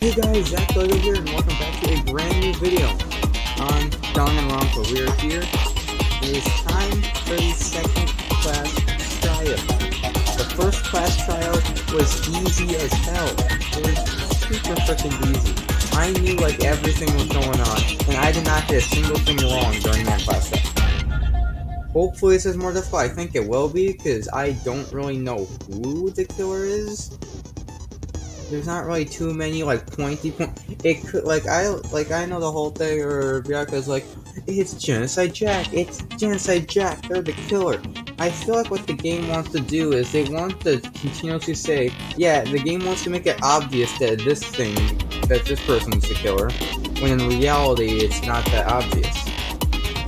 Hey guys, Zach Logo here, and welcome back to a brand new video on Danganronpa. We are here. It is time for the second class trial. The first class trial was easy as hell. It was super freaking easy. I knew like everything was going on, and I did not get a single thing wrong during that class trial. Hopefully this is more difficult. I think it will be, because I don't really know who the killer is. There's not really too many pointy points. It could I know the whole thing, or Bianca's like, it's Genocide Jack, they're the killer. I feel like what the game wants to do is they want to continuously say, yeah, the game wants to make it obvious that this person's the killer, when in reality it's not that obvious.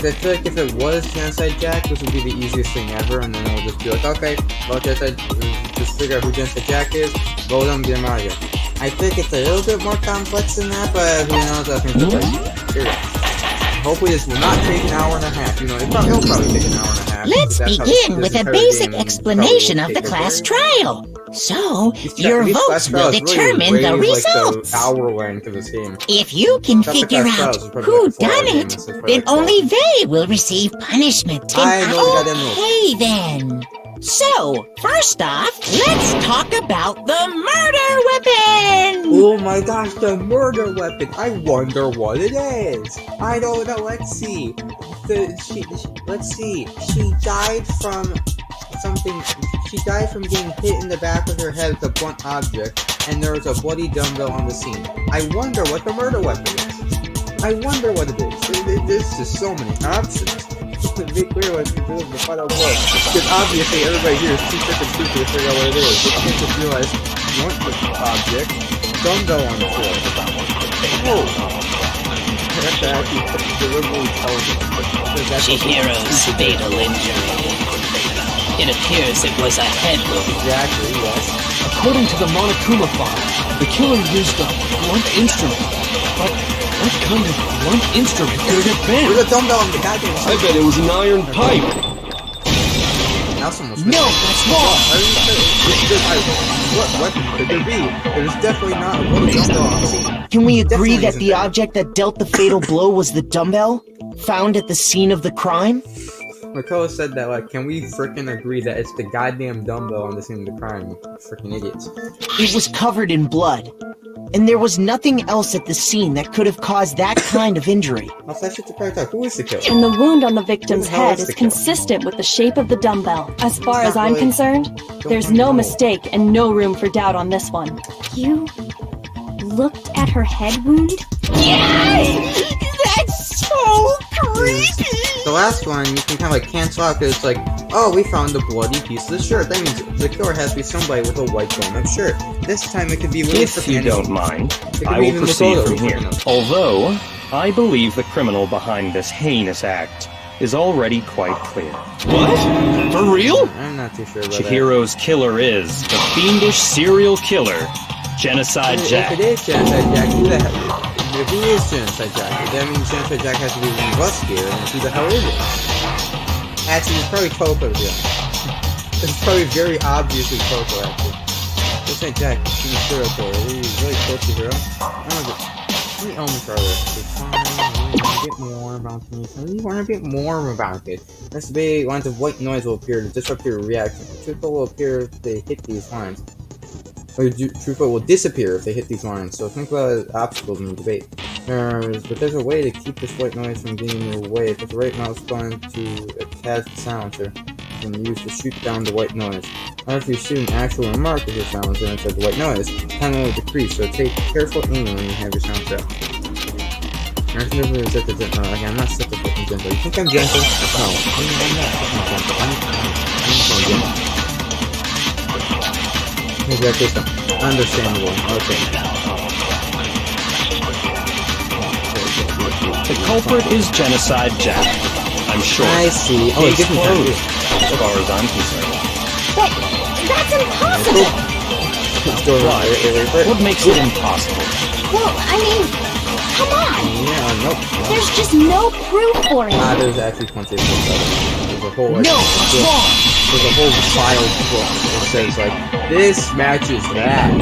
I feel like if it was Genocide Jack, this would be the easiest thing ever, and then it'll just be like, okay, well, just figure out who Genocide Jack is, vote him, get him out of here. I think it's a little bit more complex than that, but who knows, I think it's here. Hopefully this will not take an hour and a half, it'll probably take an hour and a half. Let's begin with a basic explanation of the class trial. So, your votes will determine the results. The hour length of this game. If you can figure out who done it, then only they will receive punishment. Okay then. So, first off, let's talk about the murder weapon! Oh my gosh, the murder weapon! I wonder what it is! I don't know, let's see. She died from something. She died from getting hit in the back of her head with a blunt object, and there was a bloody dumbbell on the scene. I wonder what the murder weapon is. I wonder what it is. There's just so many options. It's a big clear what to do in the final blow. Because obviously everybody here is too freaking stupid to figure out what it is. They can't just realize one object, dumbbell on the floor. Whoa! That's actually deliberately intelligent. Chihiro's fatal injury. It appears it was a head wound. Exactly, yes. According to the Monokuma file, the killer used a blunt instrument. But what kind of blunt instrument could it have been? There's a dumbbell on the goddamn I bet it was an iron pipe. Now someone's No, that's wrong. What weapon could there be? There's definitely not a dumbbell on the scene. Can we agree that the object that dealt the fatal blow was the dumbbell found at the scene of the crime? Makoa said that, can we frickin' agree that it's the goddamn dumbbell on the scene of the crime? Frickin' idiots. It was covered in blood, and there was nothing else at the scene that could have caused that kind of injury. I'll flash it to Karita. Who is the killer? And the wound on the victim's Who the hell head is is the killer? consistent with the shape of the dumbbell. As far It's as not I'm really- concerned, there's no mistake and no room for doubt on this one. You looked at her head wound? Yes! That's so creepy! The last one, you can kind of cancel out, because it's like, oh, we found a bloody piece of the shirt. That means the killer has to be somebody with a white bone-up shirt. This time it could be really If you don't mind, could I be will even proceed Makoto, from here. Although, I believe the criminal behind this heinous act is already quite clear. What? For real? I'm not too sure about Chihiro's killer is the fiendish serial killer, Genocide that. Jack. If it is Genocide Jack, who the hell? If he is Genocide Jack, that means Genocide Jack has to be one of us here, and who the hell is it? Actually, it's probably Coco, yeah. It's probably very obviously Coco, actually. Genocide Jack, he's a serial killer. He's really close to Hero. I don't know, how many elements are there? I want to get more about this. I want to get more about it. This big lines of white noise will appear to disrupt your reaction. Truthful will appear if they hit these lines. Or Truthful will disappear if they hit these lines, so think about obstacles in the debate. But there's a way to keep this white noise from getting in your way. Put the right mouse button to attach the silencer and use to shoot down the white noise. Or if you shoot an actual remark with your silencer instead of the white noise, time will decrease, so take careful aim when you have your silencer out. Okay, I'm not such a fucking gentle. You think I'm gentle? No, I'm not fucking gentle. I'm gentle. Maybe I just understandable. Okay. The culprit is Genocide Jack. I'm sure. I see. Case Give me time. closed, as far as I'm concerned. But that's impossible! Why? What makes it impossible? Well, I mean, come on! Yeah, nope. There's just no proof for it. There's actually plenty of proof. There's a whole No, what's wrong? There's a whole file book that says this matches that.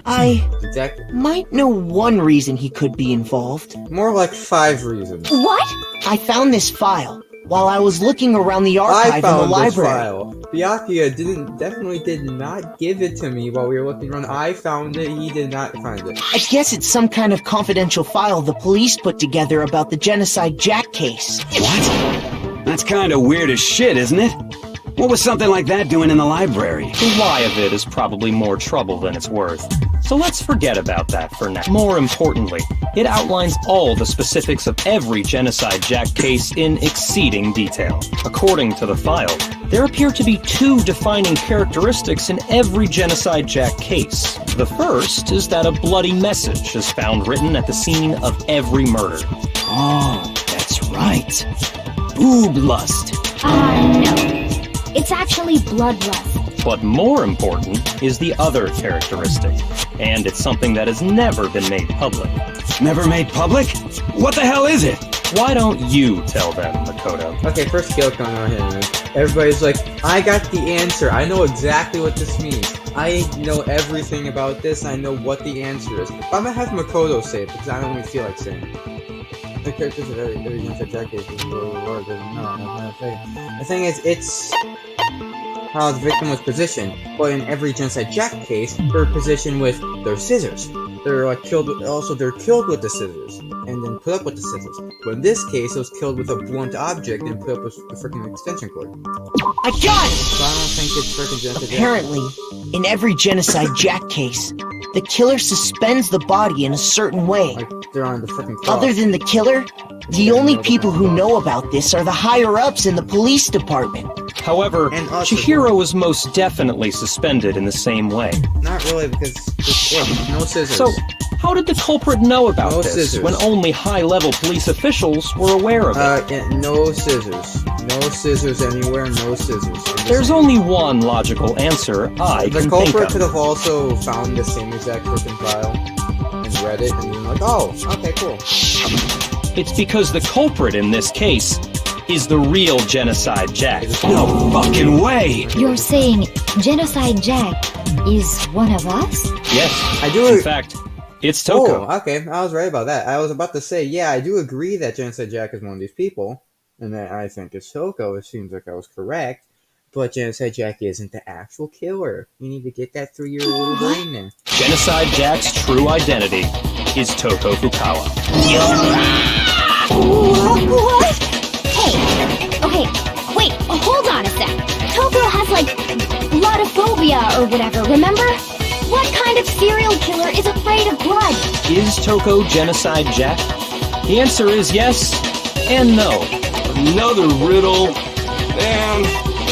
I Exactly. Might know one reason he could be involved. More like 5 reasons. What? I found this file while I was looking around the archive in the library. File. Byakuya definitely did not give it to me while we were looking around. I found it, he did not find it. I guess it's some kind of confidential file the police put together about the Genocide Jack case. What? That's kinda weird as shit, isn't it? What was something like that doing in the library? The lie of it is probably more trouble than it's worth. So let's forget about that for now. More importantly, it outlines all the specifics of every Genocide Jack case in exceeding detail. According to the file, there appear to be 2 defining characteristics in every Genocide Jack case. The first is that a bloody message is found written at the scene of every murder. Oh, that's right. Boob lust. No. It's actually bloodlust. But more important is the other characteristic, and it's something that has never been made public. Never made public? What the hell is it? Why don't you tell them, Makoto? Okay, first skill coming on here, man. Everybody's like, I got the answer. I know exactly what this means. I know everything about this. I know what the answer is. But I'm gonna have Makoto say it because I don't really feel like saying it. The characters are very Genocide Jack case. The thing is, it's how the victim was positioned. But in every Genocide Jack case, they're positioned with their scissors. They're like killed with, they're killed with the scissors and then put up with the scissors. But in this case, it was killed with a blunt object and put up with a freaking extension cord. I got it! So I don't think it's freaking Genocide Jack. Apparently, in every Genocide Jack case, the killer suspends the body in a certain way. Like they're on the freaking cross. Other than the killer, the only people who know about this are the higher-ups in the police department. However, And us as Chihiro was most definitely suspended in the same way. Not really, because look, no scissors. So, how did the culprit know about No this scissors. when only high-level police officials were aware of it? Yeah, no scissors. No scissors anywhere, no scissors. There's only one logical answer I The can think culprit could of. have also found the same exact freaking file and read it and been like, oh, okay, cool. It's because the culprit in this case is the real Genocide Jack. No fucking way! You're saying Genocide Jack is one of us? Yes, I do. in fact, it's Toko. Oh, okay, I was right about that. I was about to say, yeah, I do agree that Genocide Jack is one of these people, and that I think it's Toko. It seems like I was correct, but Genocide Jack isn't the actual killer. You need to get that through your little brain there. Genocide Jack's true identity is Toko Fukawa. What? Hey, okay, wait, hold on a sec. Toko has, like, blodophobia or whatever, remember? What kind of serial killer is afraid of blood? Is Toko Genocide Jack? The answer is yes and no. Another riddle. Man,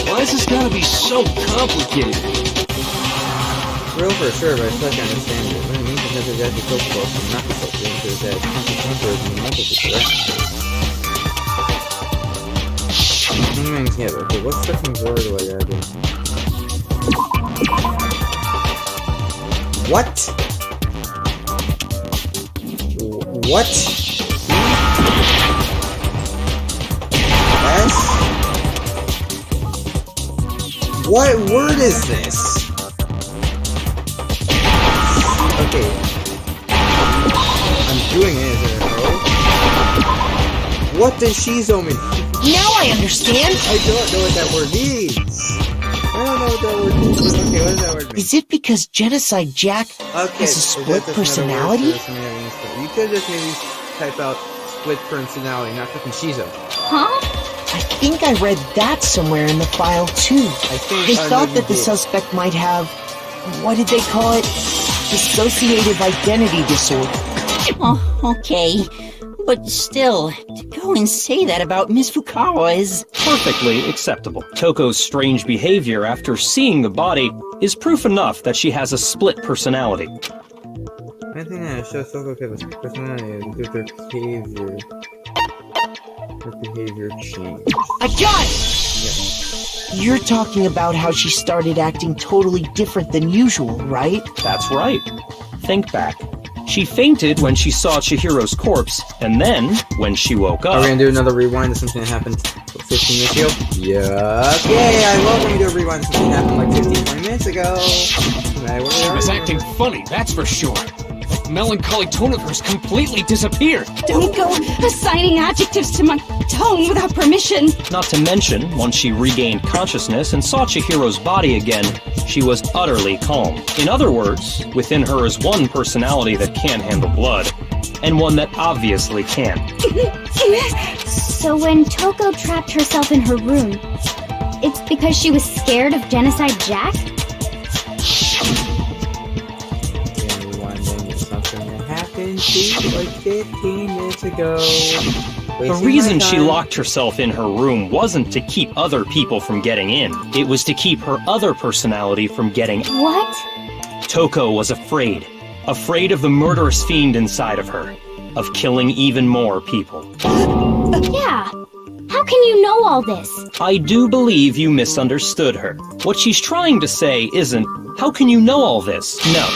why is this gotta be so complicated? It's real for sure, but I still can't understand it. What it means is Genocide Jack is so close and not so close. There's that consequences and the mental direction. Yeah, okay, what freaking word do I gotta do? What? What? S? What word is this? Okay. I'm doing it, is it a O? What does Shizo mean? Now I understand! I don't know what that word means. I don't know what that word means. Okay, what does that word mean? Is it because Genocide Jack Okay, has a so split that's another word personality? for this means. You could just maybe type out split personality, not freaking Shizo. Huh? I think I read that somewhere in the file too. I thought know that the you did. suspect might have, what did they call it? Dissociative identity disorder. Oh, okay. But still, to go and say that about Miss Fukawa is... Perfectly acceptable. Toko's strange behavior after seeing the body is proof enough that she has a split personality. Anything that shows Toko Keva's personality is due to their behavior. Her behavior changed. I got it! You're talking about how she started acting totally different than usual, right? That's right. Think back. She fainted when she saw Chihiro's corpse, and then, when she woke Are we up... gonna do another rewind of something that happened 15 minutes ago? Yeah. Yay, I love when we do a rewind of something that happened like 15, 20 minutes ago. She was acting funny, that's for sure. melancholy tone of hers completely disappeared. Don't go assigning adjectives to my tone without permission. Not to mention, once she regained consciousness and saw Chihiro's body again, she was utterly calm. In other words, within her is one personality that can't handle blood, and one that obviously can. So when Toko trapped herself in her room, it's because she was scared of Genocide Jack? Something that happened like 15 minutes ago. The reason she locked herself in her room wasn't to keep other people from getting in. It was to keep her other personality from getting... What? Toko was afraid. Afraid of the murderous fiend inside of her. Of killing even more people. Yeah. How can you know all this? I do believe you misunderstood her. What she's trying to say isn't, how can you know all this? No.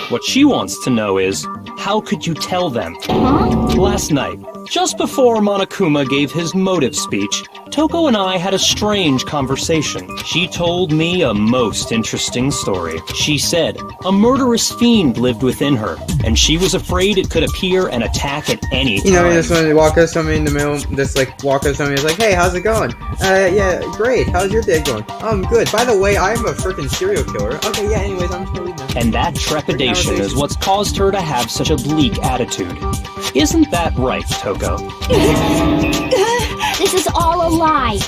What she wants to know is, how could you tell them? Huh? Last night, just before Monokuma gave his motive speech, Toko and I had a strange conversation. She told me a most interesting story. She said a murderous fiend lived within her, and she was afraid it could appear and attack at any time. You know, just when you walk up to somebody in the middle, just like walk up to somebody, it's like, hey, how's it going? Yeah, great. How's your day going? Good. By the way, I'm a freaking serial killer. Okay, yeah, anyways, I'm just gonna leave now. And that trepidation is what's caused her to have such a bleak attitude. Isn't that right, Toko? This is all a lie.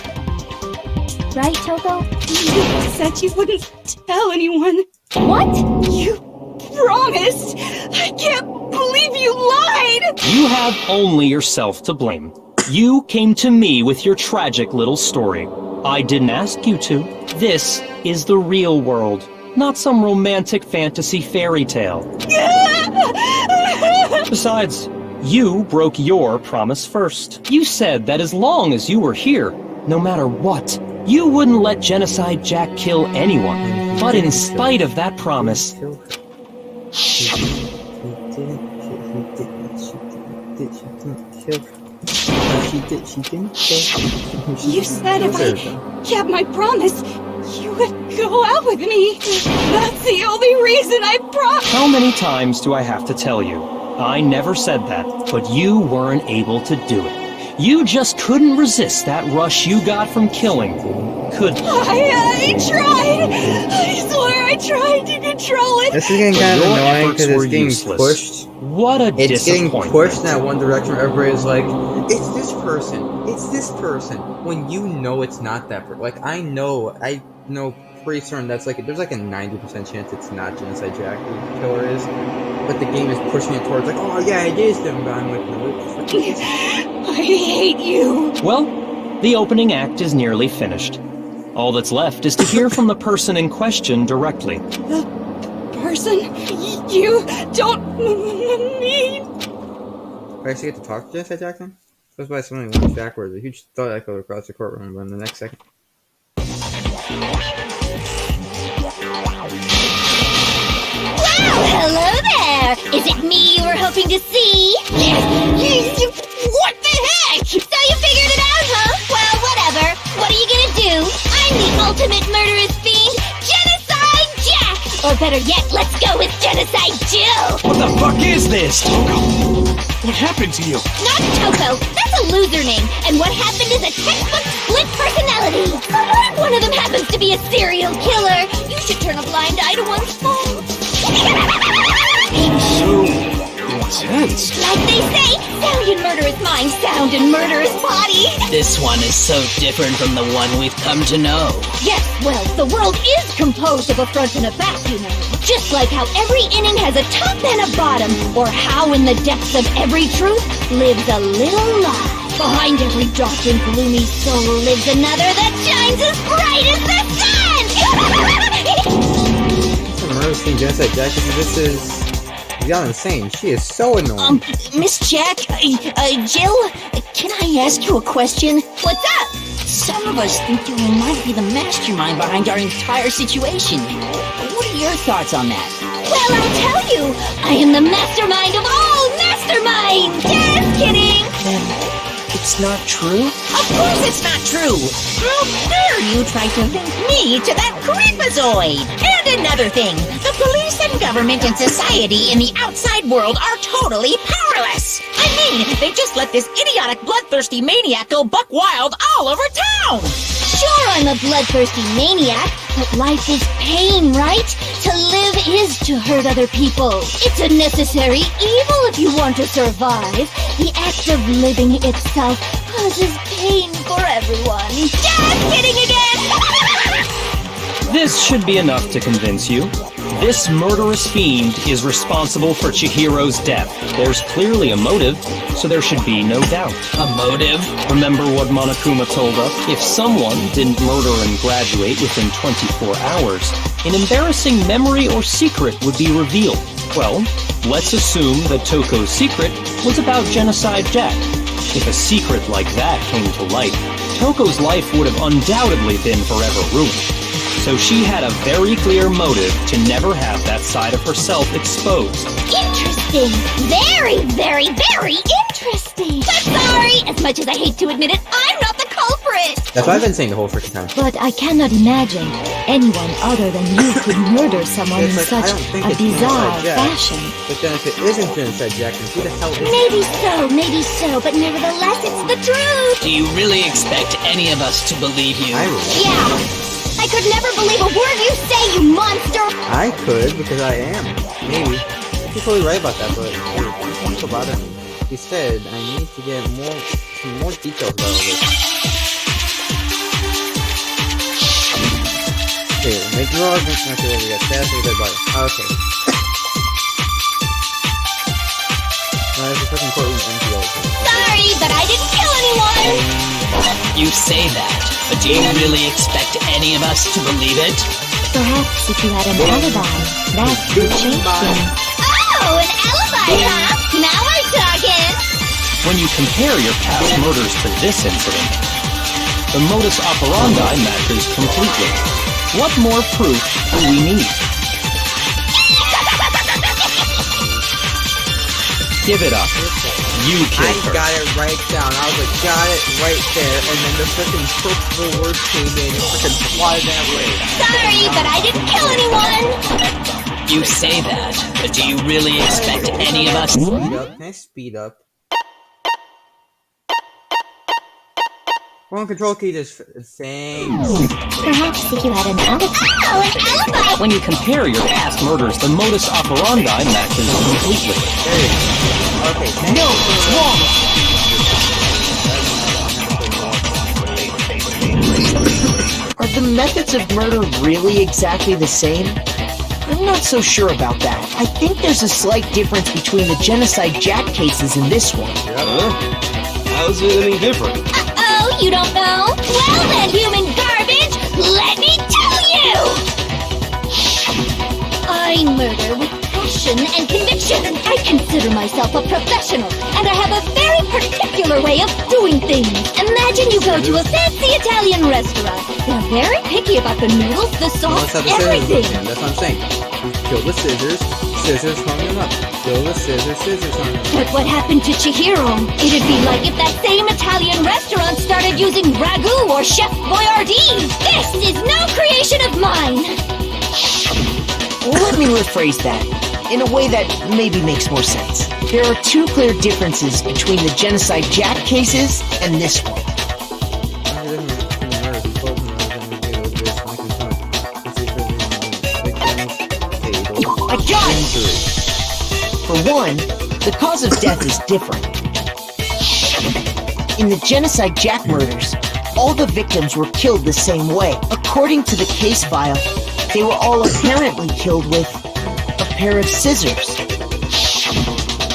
Right, Toko? You said you wouldn't tell anyone. What? You promised! I can't believe you lied! You have only yourself to blame. You came to me with your tragic little story. I didn't ask you to. This is the real world, not some romantic fantasy fairy tale. Besides, you broke your promise first. You said that as long as you were here, no matter what, you wouldn't let Genocide Jack kill anyone. But in spite of that promise... You said if I kept my promise, you would go out with me. That's the only reason I promised. How many times do I have to tell you? I never said that, but you weren't able to do it. You just couldn't resist that rush you got from killing. Could I tried! I swear I tried to control it! This is getting kind of annoying because it's getting useless. pushed. What a It's getting disappointment. pushed in that one direction where everybody's like, it's this person, it's this person, when you know it's not that person. Like, I know pretty certain that's like, there's like a 90% chance it's not Genocide Jack who the killer is, but the game is pushing it towards like, oh yeah, it is them, but I'm like, no, it's I hate you! Well, the opening act is nearly finished. All that's left is to hear from the person in question directly. The person you don't mean... I actually get to talk to Genocide Jack then? Goes by something like backwards, a huge thud echoed across the courtroom, but in the next second. Well, hello there! Is it me you were hoping to see? What the heck? So you figured it out, huh? Well, whatever. What are you gonna do? I'm the ultimate murderous fiend, Genocide Jack! Or better yet, let's go with Genocide Jill! What the fuck is this, Toko? What happened to you? Not Toko! That's a loser name! And what happened is a textbook split personality! So what if one of them happens to be a serial killer? You should turn a blind eye to one's faults. So intense. Like they say, sound in murderous mind, sound in murderous body. This one is so different from the one we've come to know. Yes, well, the world is composed of a front and a back, you know. Just like how every inning has a top and a bottom, or how in the depths of every truth lives a little lie. Behind every dark and gloomy soul lives another that shines as bright as the sun! Murderous fiend Genocide Jack, this is... beyond insane. She is so annoying. Miss Jack, Jill, can I ask you a question? What's up? Some of us think you might be the mastermind behind our entire situation. What are your thoughts on that? Well, I'll tell you. I am the mastermind of all masterminds. Just kidding. It that's not true? Of course it's not true! How dare you try to link me to that creepazoid! And another thing, the police and government and society in the outside world are totally powerless! I mean, they just let this idiotic bloodthirsty maniac go buck wild all over town! Sure, I'm a bloodthirsty maniac, but life is pain, right? To live is to hurt other people. It's a necessary evil if you want to survive. The act of living itself causes pain for everyone. Just kidding again! This should be enough to convince you. This murderous fiend is responsible for Chihiro's death. There's clearly a motive, so there should be no doubt. A motive? Remember what Monokuma told us? If someone didn't murder and graduate within 24 hours, an embarrassing memory or secret would be revealed. Well, let's assume that Toko's secret was about Genocide Jack. If a secret like that came to light, Toko's life would have undoubtedly been forever ruined. So she had a very clear motive to never have that side of herself exposed. Interesting. Very, very, very interesting. But sorry, as much as I hate to admit it, I'm not the culprit. That's what I've been saying the whole freaking time. But I cannot imagine anyone other than you could murder someone in It's like, such I don't think a it's bizarre Genocide Jack. fashion. But then if it isn't Genocide Jack, then who the hell is it? Maybe so, but nevertheless, it's the truth. Do you really expect any of us to believe you? I really. Yeah. I could never believe a word you say, you monster! I could, because I am. Maybe. You're totally right about that, but hey, don't bother me. Instead, I need to get some more details about all this. Okay, make no argument. Okay, we got stats and dead body. Okay. No, this is fucking important NPO. Sorry, but I didn't kill anyone! You say that, but do you really expect any of us to believe it? Perhaps if you had an alibi, that could change things. Oh, an alibi, huh? Now we're talking! When you compare your past murders to this incident, the modus operandi matches completely. What more proof do we need? Give it up. You killed her. I got it right down. I was like, got it right there, and then the freaking purple word came in and freaking fly that way. Sorry, but I didn't kill anyone! You say that, but do you really expect any of us? Speed up. Can I speed up? One control key just thanks. Perhaps if you had an alibi. Oh, an alibi! When you compare your past murders, the modus operandi matches completely. There it is. Okay. No, it's wrong! Are the methods of murder really exactly the same? I'm not so sure about that. I think there's a slight difference between the Genocide Jack cases and this one. How's it any different? Uh-oh, you don't know? Well then, human garbage, let me tell you! I murder with passion and conviction. I consider myself a professional, and I have a very particular way of doing things. Imagine you go to a fancy Italian restaurant. They're very picky about the noodles, the sauce, everything. That's what I'm saying. Kill the scissors, scissors hung them up. Kill the scissors, scissors hung them up. But what happened to Chihiro? It'd be like if that same Italian restaurant started using ragu or Chef Boyardee. This is no creation of mine. Let me rephrase that in a way that maybe makes more sense. There are two clear differences between the Genocide Jack cases and this one. I got it! For one, the cause of death is different. In the Genocide Jack murders, all the victims were killed the same way. According to the case file, they were all apparently killed with a pair of scissors.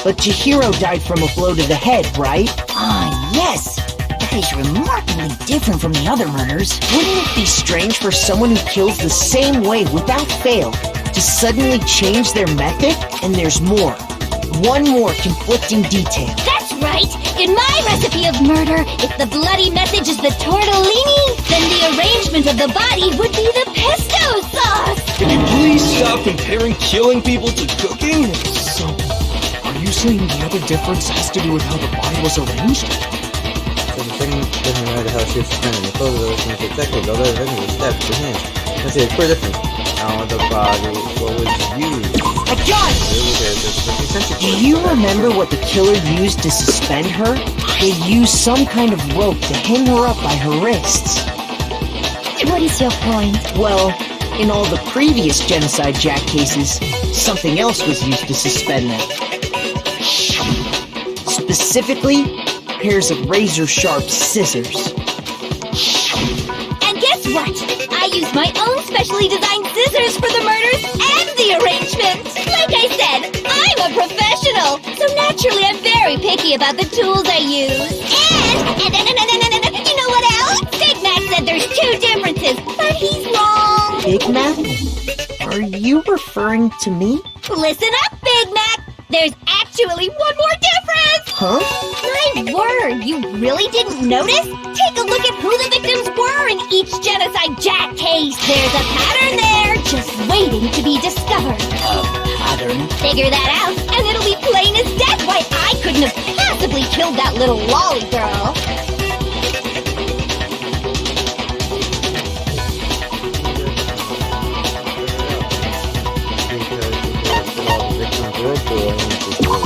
But Chihiro died from a blow to the head, right? Ah, yes! That is remarkably different from the other murders. Wouldn't it be strange for someone who kills the same way without fail to suddenly change their method? And there's more. One more conflicting detail. That's right! In my recipe of murder, if the bloody message is the tortellini, then the arrangement of the body would be the pesto sauce! Can you please stop comparing killing people to cooking? So, are you saying the other difference has to do with how the body was arranged? So the thing doesn't matter how she was suspended. The clothes of those things were checked, although the victim was stabbed with her hands. Let's see, a clear difference. Now the body, what was used? I got it! Do you remember what the killer used to suspend her? They used some kind of rope to hang her up by her wrists. What is your point? Well, in all the previous Genocide Jack cases, something else was used to suspend them. Specifically, pairs of razor-sharp scissors. And guess what? I used my own specially designed scissors for the murders and the arrangements. Like I said, I'm a professional, so naturally I'm very picky about the tools I use. And you know what else? Big Mac said there's 2 differences, but he's wrong. Big Mac? Are you referring to me? Listen up, Big Mac. There's actually one more difference. Huh? My word, you really didn't notice? Take a look at who the victims were in each Genocide Jack case. There's a pattern there, just waiting to be discovered. A pattern? Figure that out, and it'll be plain as death why I couldn't have possibly killed that little lolly girl.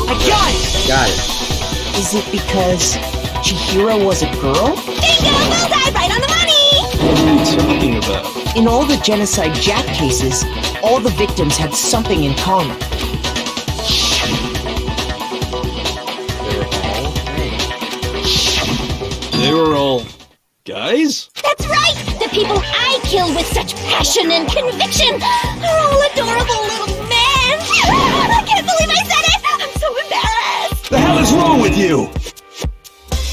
I got it! Got it. Is it because Chihiro was a girl? Bingo! Bullseye! Right on the money! What are you talking about? In all the Genocide Jack cases, all the victims had something in common. They were all guys? That's right! The people I kill with such passion and conviction are all adorable little men! I can't believe I said it! I'm so embarrassed! The hell is wrong with you?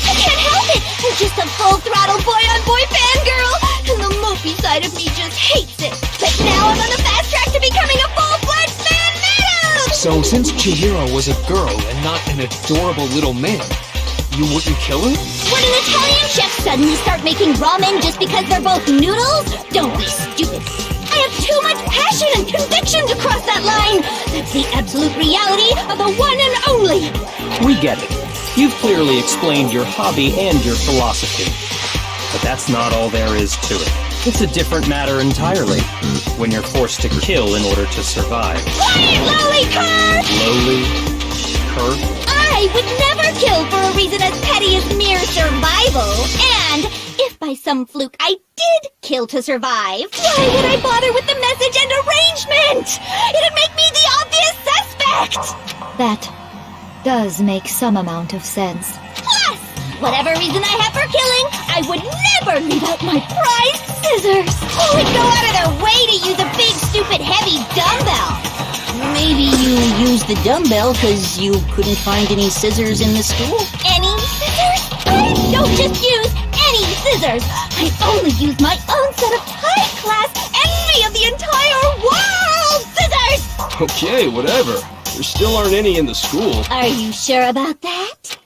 I can't help it! I'm just a full-throttle boy-on-boy fangirl, and the mopey side of me just hates it. But now I'm on the fast track to becoming a full-fledged fan madam! So since Chihiro was a girl and not an adorable little man, you wouldn't kill her? Would an Italian chef suddenly start making ramen just because they're both noodles? Don't be stupid. I have too much passion and conviction to cross that line. That's the absolute reality of the one and only. We get it. You've clearly explained your hobby and your philosophy. But that's not all there is to it. It's a different matter entirely. When you're forced to kill in order to survive. Quiet, lowly cur! Lowly? Cur? I would never kill for a reason as petty as mere survival. And if by some fluke I did kill to survive, why would I bother with the message and arrangement? It'd make me the obvious suspect! That does make some amount of sense. Plus, whatever reason I have for killing, I would never leave out my prized scissors. Who would go out of their way to use a big, stupid, heavy dumbbell? Maybe you used the dumbbell because you couldn't find any scissors in the school? Any scissors? I don't just use any scissors. I only use my own set of high-class envy of the entire world scissors! Okay, whatever. There still aren't any in the school. Are you sure about that?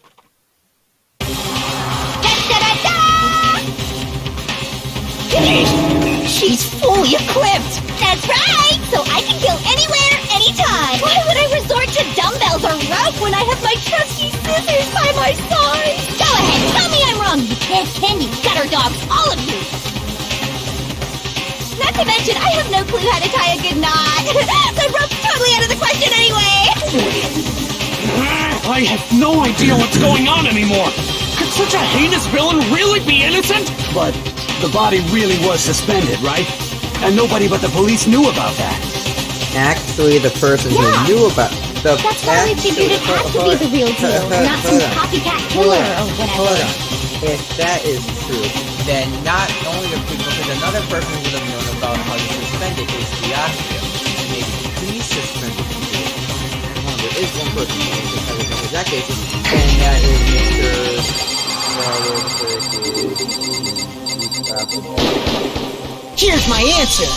She's fully equipped! That's right! So I can kill anywhere, anytime! Why would I resort to dumbbells or rope when I have my trusty scissors by my side? Go ahead, tell me I'm wrong, you candy gutter dogs, all of you! Not to mention, I have no clue how to tie a good knot. The rope's totally out of the question anyway! I have no idea what's going on anymore! Could such a heinous villain really be innocent? But the body really was suspended, right? And nobody but the police knew about that. Actually, the person who knew about the That's why we figured it had to be the real deal, not some copycat killer or whatever. Hold on. If that is true, then not only the people, because another person would have known about how to suspend it is Diakia. Maybe he suspended it. There is one person who knows how to suspend that case, and that is Here's my answer!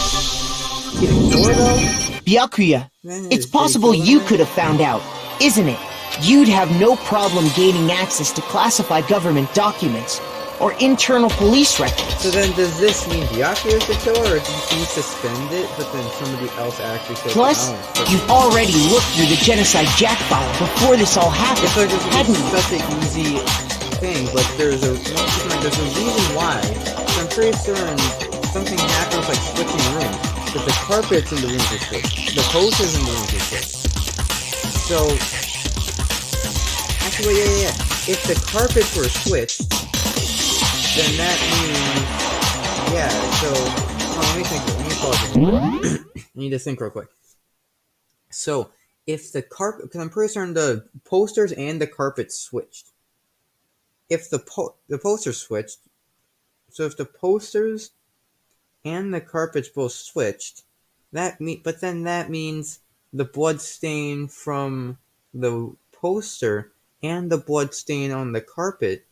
Byakuya, it's possible you could have found out, isn't it? You'd have no problem gaining access to classified government documents or internal police records. So then does this mean Byakuya is the killer, or did he suspend it, but then somebody else actually killed Plus, you've already looked through the Genocide Jack file before this all happened, It's like hadn't it's you? such an easy thing, but there's a reason why. So I'm pretty certain something happens like switching rooms. But the carpets in the rooms are switched. The posters in the rooms are switched. So, actually, yeah. If the carpets were switched, then that means, yeah. So, let me think. Let me pause it. I need to think real quick. So, if the carpet, because I'm pretty certain the posters and the carpets switched. If the posters switched, so if the posters and the carpets both switched, but then that means the blood stain from the poster and the blood stain on the carpet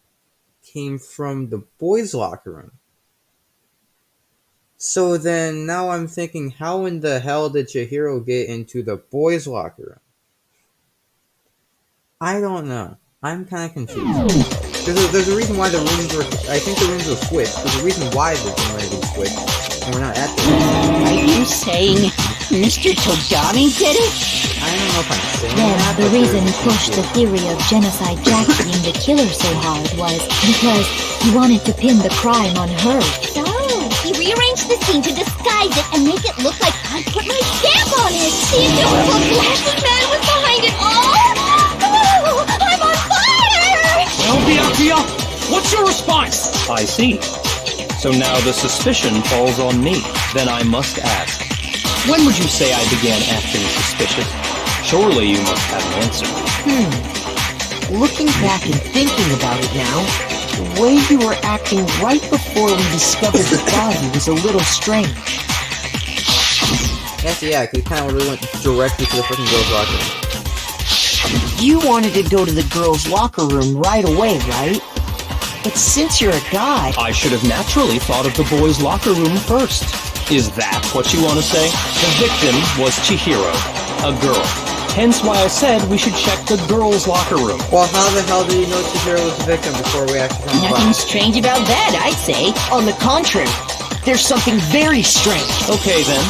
came from the boys' locker room. So then now I'm thinking, how in the hell did Chihiro get into the boys' locker room? I don't know. I'm kind of confused. There's a reason why the rooms were... I think the rooms were switched. There's a reason why the rooms were switched. And we're not at the room. Are you saying Mr. Togami did it? I don't know if I'm saying Well, that, the but reason he there's- pushed the theory of Genocide Jack being the killer so hard was because he wanted to pin the crime on her. So, he rearranged the scene to disguise it and make it look like I put my stamp on it. The adorable glasses man was behind it all. Oh, I'm on fire! Well, Byakuya, what's your response? I see. So now the suspicion falls on me. Then I must ask, when would you say I began acting suspicious? Surely you must have an answer. Looking back and thinking about it now, the way you were acting right before we discovered the body was a little strange. Yeah, because kind of really went directly to the freaking girls' locker room. You wanted to go to the girls' locker room right away, right? But since you're a guy... I should have naturally thought of the boys' locker room first. Is that what you want to say? The victim was Chihiro, a girl. Hence why I said we should check the girls' locker room. Well, how the hell did you know Chihiro was the victim before we actually found the Nothing body? strange about that, I'd say. On the contrary, there's something very strange. Okay then,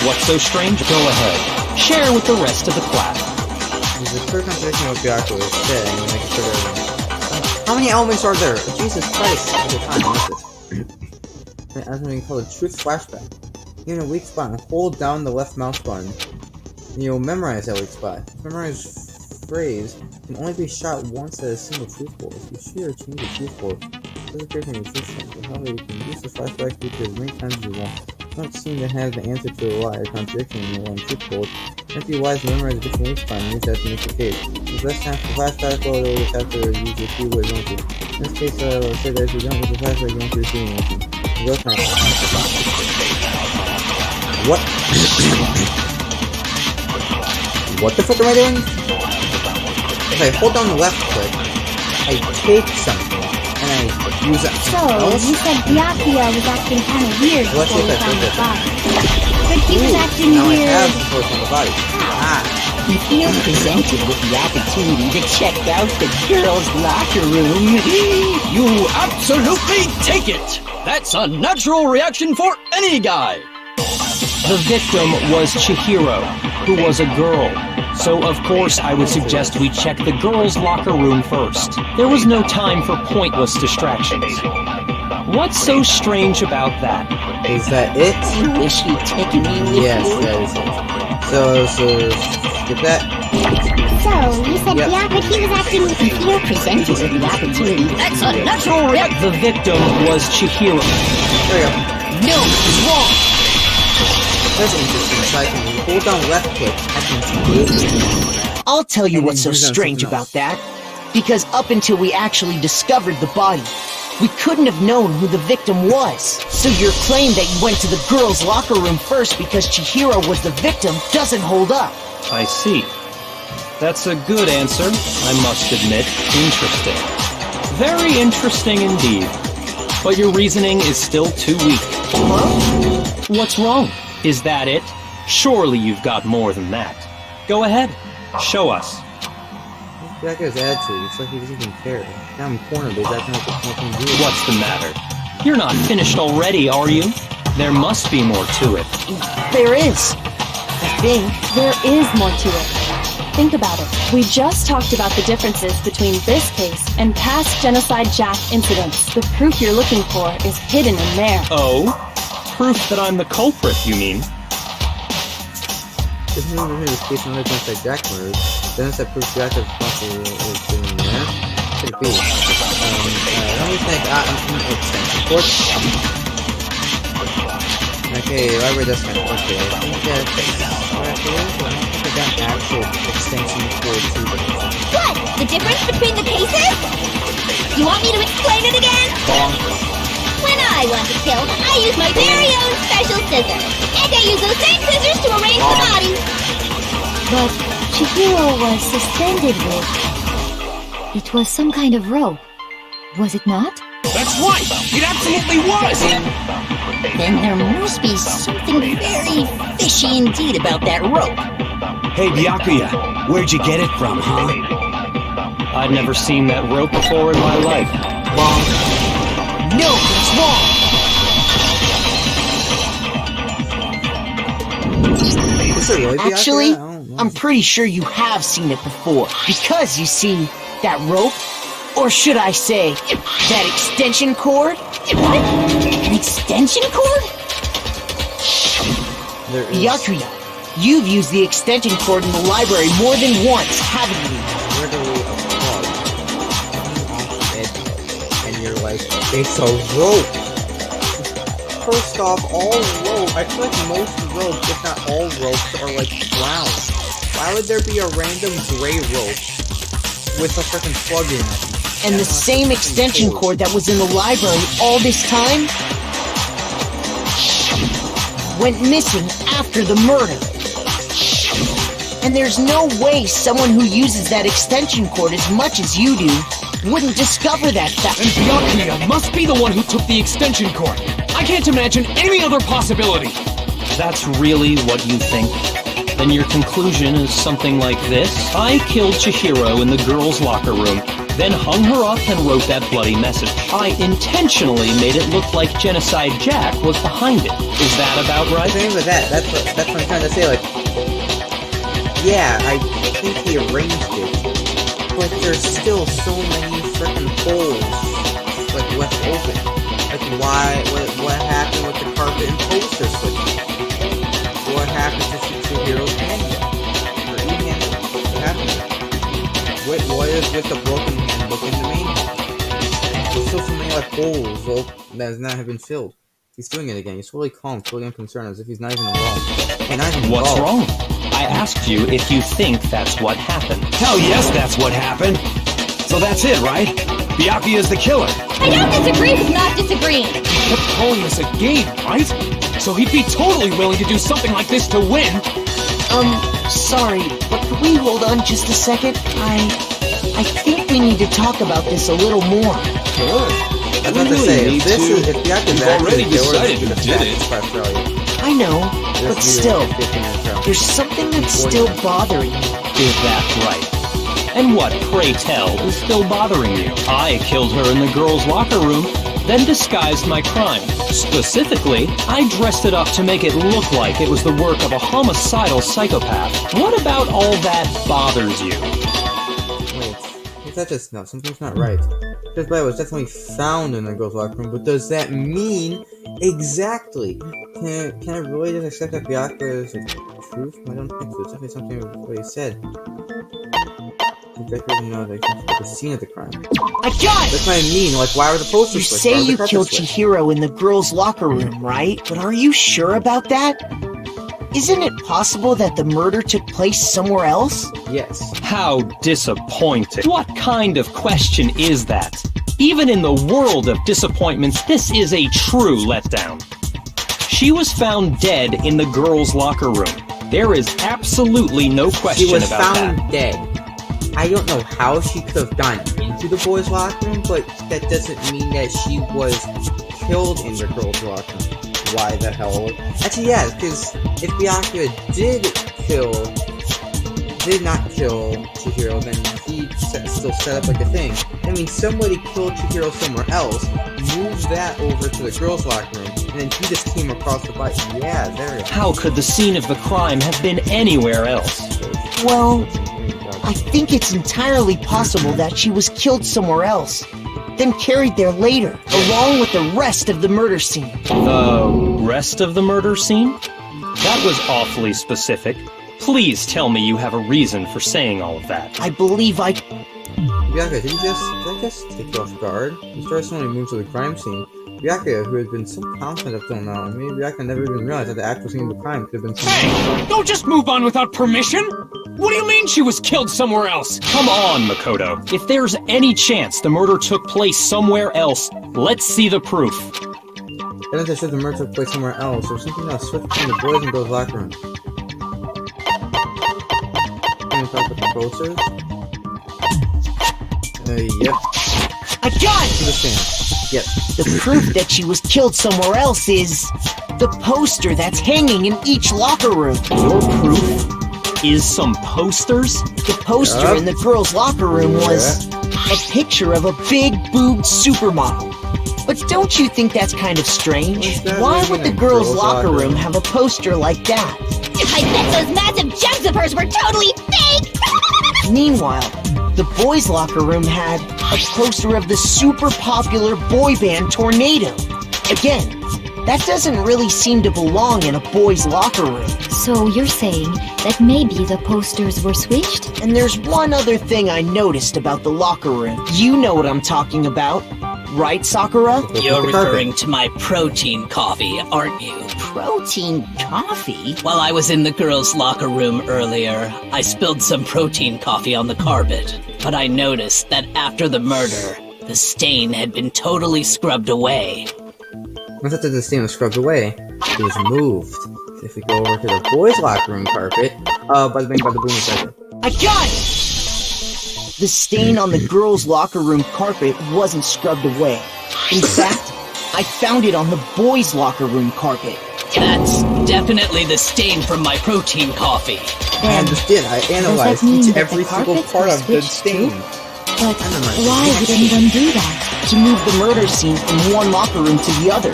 what's so strange? Go ahead. Share with the rest of the class. There's a clear contradiction of what Byakuya said, and you make it clear. How many elements are there? Jesus Christ! Every time I miss it. That's something called a truth flashback. You're in a weak spot and hold down the left mouse button. And you'll memorize that weak spot. This memorized phrase can only be shot once at a single truth board. If you shoot or change the truth board, it doesn't appear to be resistant. However, you can use the flashback feature as many times as you want. You don't seem to have the answer to a lie or contradiction in your own truth board. It might be wise to memorize a different weak spot and use that to make the case. If less time for flashback, well, you'll just have to use your keyword, won't you? In this case, I'll say that if you don't use the flashback, you won't be receiving anything. Go time. What? What the fuck am I doing? If I hold down the left click, I take something, and I use it. So, you said Byakuya was acting kind of weird Let's before see we if I found did the that. body. But he was acting Now I weird. have the force on the body. Ah. You feel presented with the opportunity to check out the girls' locker room. You absolutely take it! That's a natural reaction for any guy! The victim was Chihiro, who was a girl. So of course I would suggest we check the girls' locker room first. There was no time for pointless distractions. What's so strange about that? Is that it? You wish you'd taken me with Yes, you. that is it. So, skip that. So, you said Yep. Byakuya was acting with You feel presented with the opportunity. That's a natural reaction! The victim was Chihiro. There we go. No, it's wrong. That's interesting. So I can hold down left click, I can take I'll tell you And what's so then use on strange something about that. Because up until we actually discovered the body, we couldn't have known who the victim was. So your claim that you went to the girls' locker room first because Chihiro was the victim doesn't hold up. I see. That's a good answer, I must admit. Interesting. Very interesting indeed. But your reasoning is still too weak. What's wrong? Is that it? Surely you've got more than that. Go ahead. Show us. Byakuya's attitude. It's like he doesn't even care. Now I'm cornered, but he's acting like it's nothing to do with it. What's the matter? You're not finished already, are you? There must be more to it. There is. I think. There is more to it. Think about it. We just talked about the differences between this case and past Genocide Jack incidents. The proof you're looking for is hidden in there. Oh? Proof that I'm the culprit, you mean? If you remember this case on the Genocide Jack murders, then it's that proof Jack is possibly in there. Could it be? Let me think. Okay, library does kind of okay. I think that actual extension cord to the... What? The difference between the cases? You want me to explain it again? When I want to kill, I use my very own special scissors. And I use those same scissors to arrange the bodies. But Chihiro was suspended with... It was some kind of rope. Was it not? That's right! It absolutely was! Then there must be something very fishy indeed about that rope. Hey, Byakuya, where'd you get it from, huh? I'd never seen that rope before in my life. No, that's wrong! Actually, I'm pretty sure you have seen it before. Because, you see, that rope, or should I say, that extension cord? What? An extension cord? Byakuya, you've used the extension cord in the library more than once, haven't you? Literally a plug. And you're like, it's a rope! First off, all rope, I feel like most ropes, if not all ropes, are like brown. Why would there be a random gray rope with a freaking plug in it? And the same extension cord that was in the library all this time went missing after the murder. And there's no way someone who uses that extension cord as much as you do wouldn't discover that fact. And Byakuya must be the one who took the extension cord. I can't imagine any other possibility. That's really what you think? Then your conclusion is something like this? I killed Chihiro in the girls' locker room, then hung her up and wrote that bloody message. I intentionally made it look like Genocide Jack was behind it. Is that about right? The thing with that's what I'm trying to say, like, yeah, I think he arranged it, but there's still so many freaking holes, like, left open. Like, what happened with the carpet and poster switches? What happened to Chihiro's handbook? Or e-handbook? What happened? What is with the broken handbook in the main hall? There's still so many, like, holes that have been filled. He's doing it again. He's totally calm, totally unconcerned, as if he's not even wrong. Hey, not even What's involved. wrong? I asked you if you think that's what happened. Hell yes, that's what happened. So that's it, right? Byakuya's the killer. I don't disagree with not disagreeing. He kept calling this a game, right? So he'd be totally willing to do something like this to win. Sorry, but could we hold on just a second? I think we need to talk about this a little more. Sure. I was about to say, if Byakuya's already actually decided the who killer, did it. I know, but still, there's something that's still bothering me. Is that right? And what, pray tell, is still bothering you? I killed her in the girls' locker room, then disguised my crime. Specifically, I dressed it up to make it look like it was the work of a homicidal psychopath. What about all that bothers you? Wait, is that just... no, something's not right. This body was definitely found in the girls' locker room, but does that mean exactly? Can I really just accept that Byakuya is the truth? I don't think so. It's definitely something what he said. Exactly know that the scene of the crime. I got it! That's what I mean, like, why were the posters You switched? say Why were the you carpets killed switched? Chihiro in the girls' locker room, right? But are you sure about that? Isn't it possible that the murder took place somewhere else? Yes. How disappointing. What kind of question is that? Even in the world of disappointments, this is a true letdown. She was found dead in the girls' locker room. There is absolutely no question She was about found that. dead. I don't know how she could have gone into the boys' locker room, but that doesn't mean that she was killed in the girls' locker room. Why the hell? Actually, yeah, because if Byakuya did not kill Chihiro, then he still set up like a thing. I mean, somebody killed Chihiro somewhere else, moved that over to the girls' locker room, and then he just came across the bike. Yeah, there it is. How could the scene of the crime have been anywhere else? Well, I think it's entirely possible that she was killed somewhere else, then carried there later, along with the rest of the murder scene. The rest of the murder scene? That was awfully specific. Please tell me you have a reason for saying all of that. I believe Byakuya, did I just take you off guard? You started suddenly moving to the crime scene. Byakuya, who had been so confident up till now, maybe Byakuya never even realized that the actual scene of the crime could have been someone else. Hey! Don't just move on without permission! What do you mean she was killed somewhere else? Come on, Makoto. If there's any chance the murder took place somewhere else, let's see the proof. Evidence that shows the murder took place somewhere else, or something else switched between the boys and girls' locker room. Can we talk with the posters? Yep. I got it! To the stand. Yep. The proof that she was killed somewhere else is the poster that's hanging in each locker room. Your proof is some posters? The poster in the girls' locker room was a picture of a big boobed supermodel. But don't you think that's kind of strange? Why would the girls' locker room have a poster like that? I bet those massive gems of hers were totally fake! Meanwhile, the boys' locker room had a poster of the super popular boy band Tornado. Again, that doesn't really seem to belong in a boys' locker room. So you're saying that maybe the posters were switched? And there's one other thing I noticed about the locker room. You know what I'm talking about, right, Sakura? You're referring to my protein coffee, aren't you? Protein coffee? While I was in the girls' locker room earlier, I spilled some protein coffee on the carpet. But I noticed that after the murder, the stain had been totally scrubbed away. Once after the stain was scrubbed away, it was moved. If we go over to the boys' locker room carpet, by the Bing, by the Boom second. I got it! The stain on the girls' locker room carpet wasn't scrubbed away. In fact, I found it on the boys' locker room carpet. That's definitely the stain from my protein coffee. I understand. I analyzed every single part of the stain. But why would anyone do that? To move the murder scene from one locker room to the other.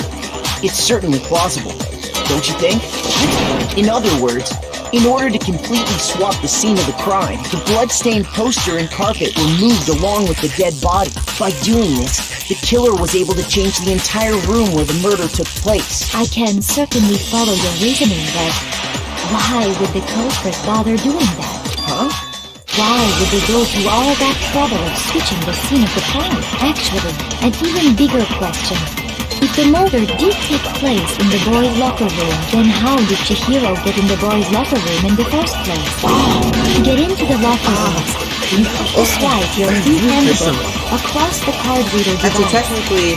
It's certainly plausible, don't you think? In other words, in order to completely swap the scene of the crime, the blood-stained poster and carpet were moved along with the dead body. By doing this, the killer was able to change the entire room where the murder took place. I can certainly follow your reasoning, but why would the culprit bother doing that? Huh? Why would they go through all that trouble of switching the scene of the crime? Actually, an even bigger question. If the murder did take place in the boys' locker room, then how did Chihiro get in the boys' locker room in the first place? To get into the locker room, you swipe your e-handbook across the card reader device. Actually, technically,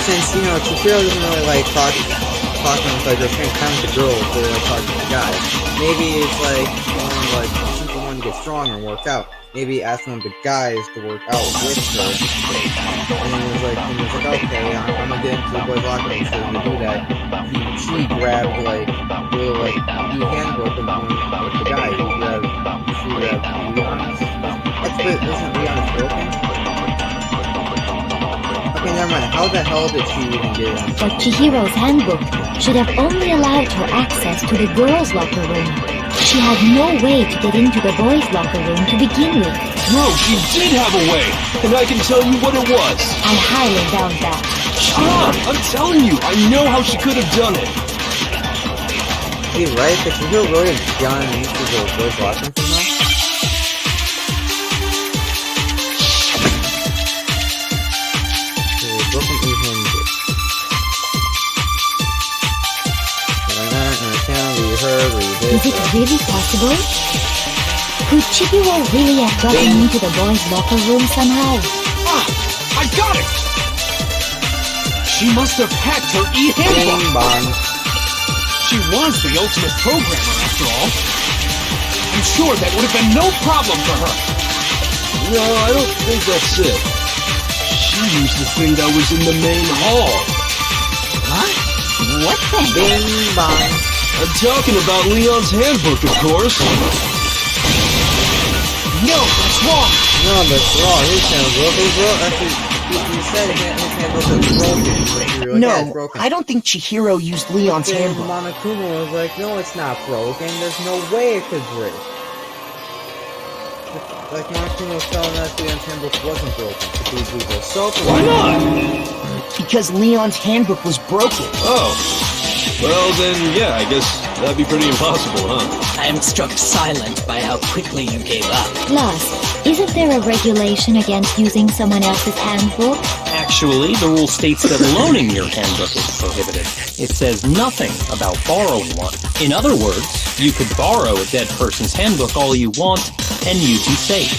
since, Chihiro doesn't really like talking with like, or spending time with the girls, they like talking to the guys. Maybe it's like, since one to get stronger and work out, maybe ask one of the guys to work out with her. And then it was like, okay, I'm gonna get into the boys' locker room, so we do that. She grabbed, like, the handbook and with the guy. She grabbed Leon's. Isn't Leon's broken? Okay, never mind. How the hell did she even get in? But Chihiro's handbook should have only allowed her access to the girls' locker room. She had no way to get into the boys' locker room to begin with. No, she did have a way, and I can tell you what it was. I highly doubt that. Shut up! I'm telling you, I know how she could have done it. Are you right? Could Chihiro really have gone into the boys' locker room somehow? Broken e-handbook. Is it really possible? Could Chihiro really have gotten into the boys' locker room somehow? Ah! I got it! She must have hacked her e-handbook! Bing bong. She was the ultimate programmer, after all. I'm sure that would have been no problem for her. No, I don't think that's it. She used the thing that was in the main hall. Huh? What the heck? Bing bong. I'm talking about Leon's handbook, of course. No, that's wrong. No, that's wrong. His handbook is broken. Actually, he said his handbook is broken. No, yeah, it's broken. I don't think Chihiro used Leon's Then handbook. Monokuma was like, no, it's not broken. There's no way it could break. Like Martin was telling us the handbook wasn't broken. So we believe us. So Why not? Because Leon's handbook was broken. Oh. Well, then, yeah, I guess that'd be pretty impossible, huh? I am struck silent by how quickly you gave up. Plus, isn't there a regulation against using someone else's handbook? Actually, the rule states that loaning your handbook is prohibited. It says nothing about borrowing one. In other words, you could borrow a dead person's handbook all you want, and you'd be safe.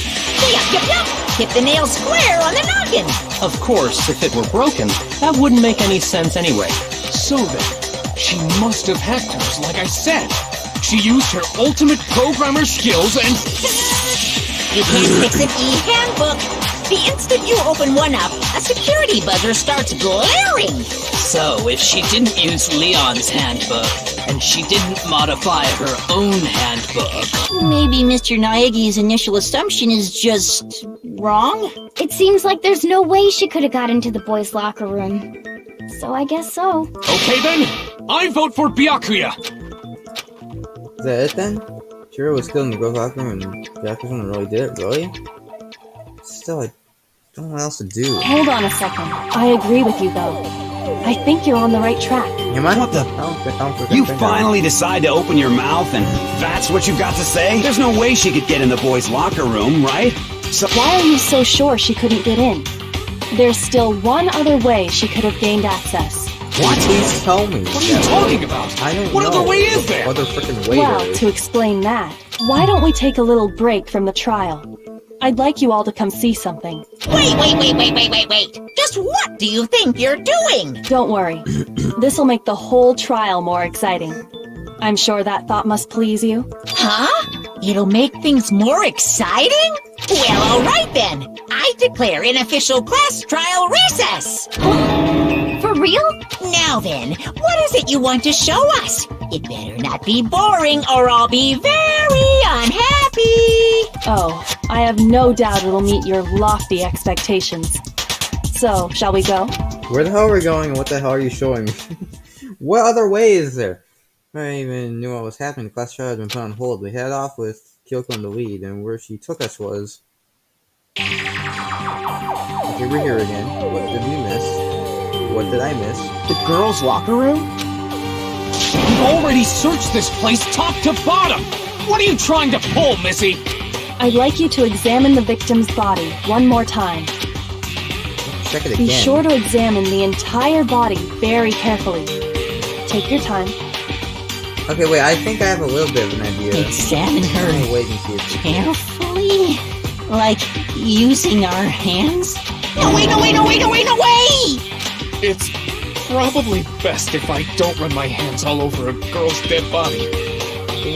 Yup. Hit the nail square on the noggin. Of course, if it were broken, that wouldn't make any sense anyway. So then, she must have hacked hers, like I said. She used her ultimate programmer skills and... You can't fix an e-handbook. The instant you open one up, a security buzzer starts glaring. So, if she didn't use Leon's handbook, and she didn't modify her own handbook... Maybe Mr. Naegi's initial assumption is just wrong? It seems like there's no way she could have got into the boys' locker room. So I guess so. Okay then, I vote for Byakuya. is that it then? Chihiro was still in the girls' locker room and Jack was the one who really did it, really? Still, I don't know what else to do. Hold on a second. I agree with you, though. I think you're on the right track. Am I? What the? You finally decide to open your mouth and that's what you got to say? There's no way she could get in the boys' locker room, right? So Why are you so sure she couldn't get in? There's still one other way she could have gained access. What? Please tell me. What are you talking about? I don't know. What other way is there? What other freaking way Well, there is? to explain that, why don't we take a little break from the trial? I'd like you all to come see something. Wait. Just what do you think you're doing? Don't worry. This'll make the whole trial more exciting. I'm sure that thought must please you. Huh? It'll make things more exciting? Well, all right then. I declare an official class trial recess. For real? Now then, what is it you want to show us? It better not be boring or I'll be very unhappy. Oh, I have no doubt it'll meet your lofty expectations. So, shall we go? Where the hell are we going and what the hell are you showing me? What other way is there? I even knew what was happening. The class trial had been put on hold. We head off with Kyoko in the lead, and where she took us was... Okay, we're here again. What did we miss? What did I miss? The girls' locker room? We've already searched this place top to bottom. What are you trying to pull, Missy? I'd like you to examine the victim's body one more time. Check it Be again. sure to examine the entire body very carefully. Take your time. Okay, wait, I think I have a little bit of an idea. Examine her I'm gonna wait and see if carefully? Like using our hands? No way! It's probably best if I don't run my hands all over a girl's dead body.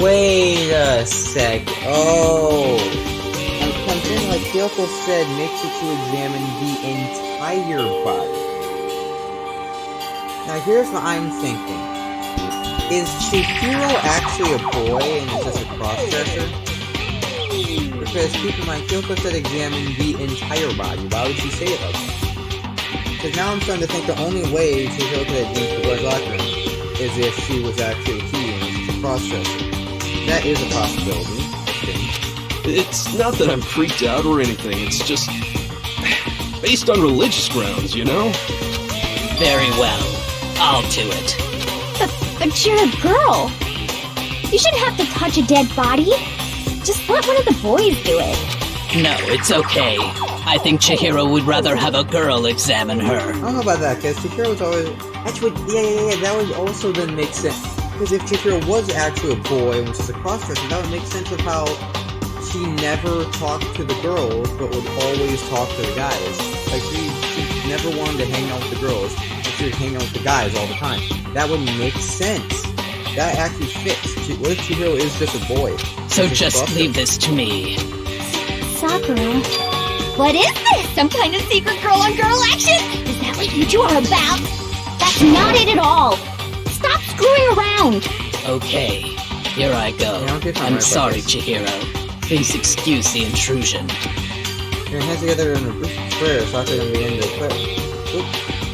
Wait a sec. Oh. I'm convinced, like Kyoko said, makes it to examine the entire body. Now here's what I'm thinking. Is Chihiro actually a boy and is just a cross-dresser? Because keep in mind, Kyoko said examine the entire body. Why would she say it like that? Because now I'm starting to think the only way Chihiro could have been to the boys' locker room is if she was actually a he and was just a cross-dresser. That is a possibility, I think. It's not that I'm freaked out or anything, it's just... based on religious grounds, you know? Very well. I'll do it. But you're a girl. You shouldn't have to touch a dead body. Just let one of the boys do it. No, it's okay. I think Chihiro would rather have a girl examine her. I don't know about that, because Chihiro was always... Actually, yeah, that would also then make sense. Because if Chihiro was actually a boy and was just a cross-dresser, that would make sense of how she never talked to the girls, but would always talk to the guys. Like, she never wanted to hang out with the girls, but she would hang out with the guys all the time. That would make sense. That actually fits. What if Chihiro is just a boy? So just leave this to me. Sakura. What is this? Some kind of secret girl-on-girl action? Is that what you two are about? That's not it at all. Stop screwing around. Okay, here I go. Yeah, okay, fine, I'm right, sorry, right. Chihiro. Please excuse the intrusion. Your hands together in a brief prayer, Sakura then began to pray.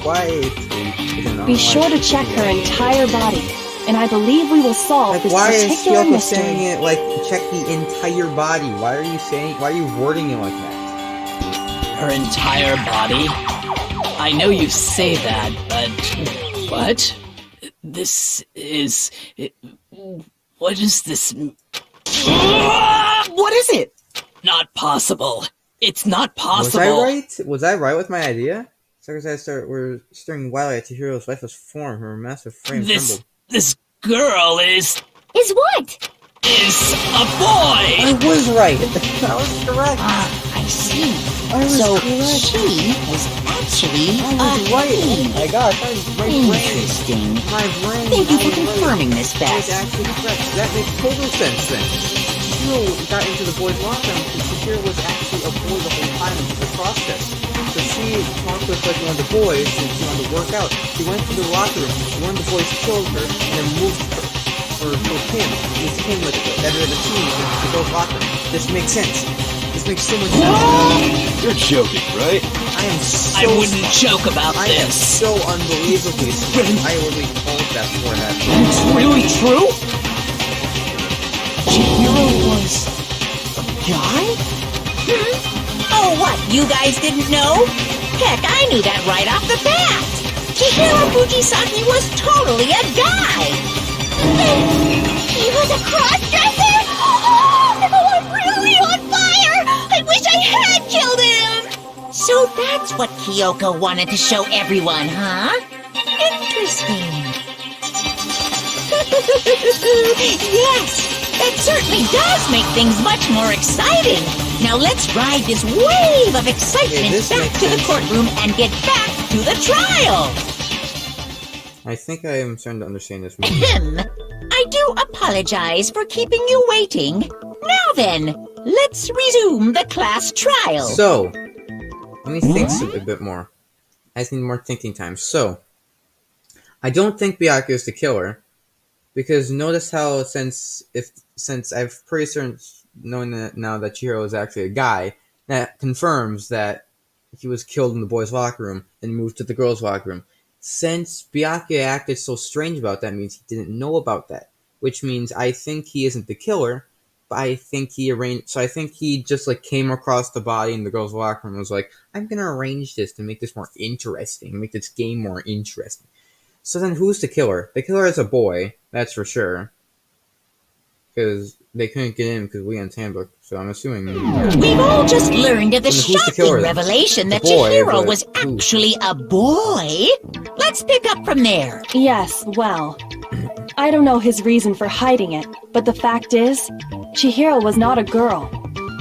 Quietly. Be sure to check her entire body, and I believe we will solve Like, this why is particular Kyoko mystery. saying it like, check the entire body. Why are you wording it like that? Her entire body? I know you say that, but... What? This is... What is this... What is it? Not possible. It's not possible. Was I right? Was I right with my idea? We're staring wildly at Chihiro's lifeless form. Her massive frame trembled. This girl is what? Is a boy! I was right. I was correct. I see. So she was actually right. Oh my gosh, my brain. Interesting. My brain. Thank you for confirming this I was fact. actually correct. That makes total sense then. Chihiro got into the boys' locker room because Chihiro was actually a boy the whole time in the process. So she talked with like one of the boys and she wanted to work out. She went to the locker room, one of the boys killed her and then moved her. Or moved him. Moved him with the better of the team into the girls' locker room. This makes sense. This makes so much sense. You're joking, right? I wouldn't joke about I am this. so unbelievably smart. I already told that before that. It's really true? Chihiro was a guy? Oh, what? You guys didn't know? Heck, I knew that right off the bat. Chihiro Fujisaki was totally a guy. He was a cross-dresser? Oh, I'm really on fire! I wish I had killed him! So that's what Kyoko wanted to show everyone, huh? Interesting. Yes, that certainly does make things much more exciting. Now let's ride this wave of excitement back to the courtroom and get back to the trial. I think I am starting to understand this more. I do apologize for keeping you waiting. Now then, let's resume the class trial. So, let me think a bit more. I just need more thinking time. So, I don't think Byakuya is the killer, because notice how since I've pretty certain knowing that now that Chihiro is actually a guy, that confirms that he was killed in the boys' locker room and moved to the girls' locker room. Since Byakuya acted so strange about that, means he didn't know about that. Which means I think he isn't the killer, but I think he arranged... So I think he just like came across the body in the girls' locker room and was like, I'm gonna arrange this to make this more interesting, make this game more interesting. So then who's the killer? The killer is a boy, that's for sure. Because they couldn't get in because Leon's handbook, so I'm assuming... We've all just learned of the Who's the shocking killer then? revelation that The boy, Chihiro but was who? actually a boy. Let's pick up from there. Yes, well, I don't know his reason for hiding it, but the fact is, Chihiro was not a girl,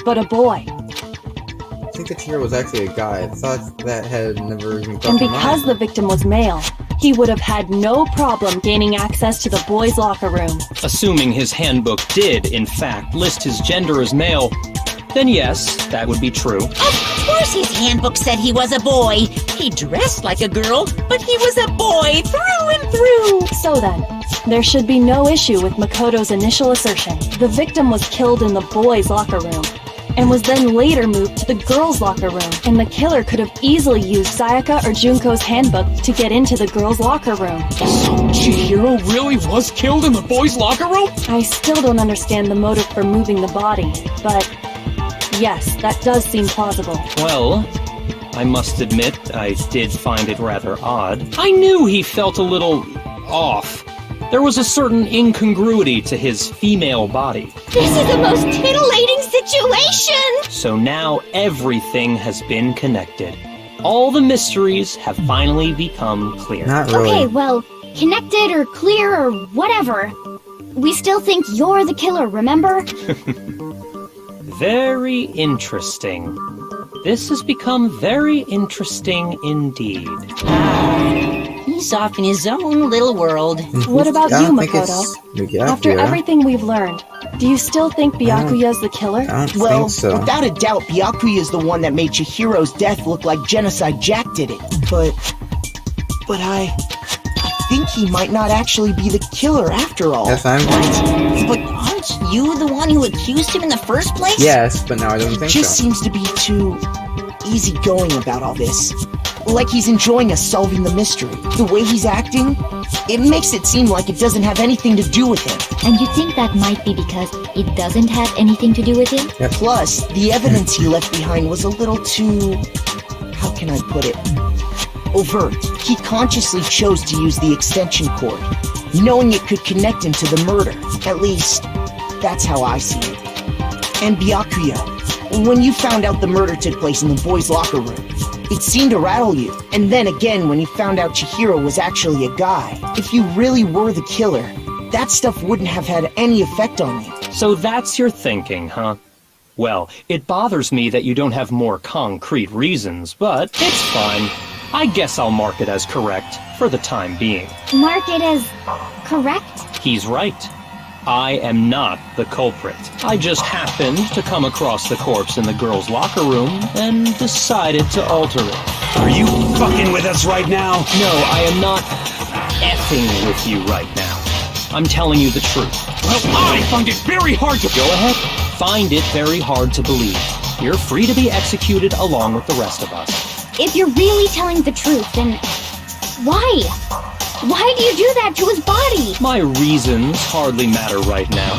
but a boy. I think that Chihiro was actually a guy. I thought that had never even And crossed my because mind. the victim was male, he would have had no problem gaining access to the boys' locker room. Assuming his handbook did, in fact, list his gender as male, then yes, that would be true. Of course his handbook said he was a boy. He dressed like a girl, but he was a boy through and through. So then, there should be no issue with Makoto's initial assertion. The victim was killed in the boys' locker room, and was then later moved to the girls' locker room. And the killer could have easily used Sayaka or Junko's handbook to get into the girls' locker room. So Chihiro really was killed in the boys' locker room? I still don't understand the motive for moving the body, but yes, that does seem plausible. Well, I must admit, I did find it rather odd. I knew he felt a little off. There was a certain incongruity to his female body. This is the most titillating situation! So now everything has been connected. All the mysteries have finally become clear. Not really. Okay, well, connected or clear or whatever. We still think you're the killer, remember? Very interesting. This has become very interesting indeed. He's off in his own little world. What about I you, don't think Makoto? it's After Byakuya. everything we've learned, do you still think Byakuya's the killer? I don't Well, think so. without a doubt, Byakuya is the one that made Chihiro's death look like Genocide Jack did it. But I think he might not actually be the killer after all. Yes, I'm right. But aren't you the one who accused him in the first place? Yes, but now I don't He think just so. seems to be too easygoing about all this. Like he's enjoying us solving the mystery. The way he's acting, It makes it seem like it doesn't have anything to do with him. And you think that might be because it doesn't have anything to do with him? Plus, the evidence he left behind was a little too... how can I put it? Overt. He consciously chose to use the extension cord, knowing it could connect him to the murder. At least, that's how I see it. And Byakuya, when you found out the murder took place in the boys' locker room, it seemed to rattle you. And then again, when you found out Chihiro was actually a guy, if you really were the killer, that stuff wouldn't have had any effect on you. So that's your thinking, huh? Well, it bothers me that you don't have more concrete reasons, but it's fine. I guess I'll mark it as correct for the time being. Mark it as correct? He's right. I am not the culprit. I just happened to come across the corpse in the girls' locker room and decided to alter it. Are you fucking with us right now? No, I am not effing with you right now. I'm telling you the truth. Well, I find it very hard to... Go ahead. Find it very hard to believe. You're free to be executed along with the rest of us. If you're really telling the truth, then why? Why do you do that to his body? My reasons hardly matter right now.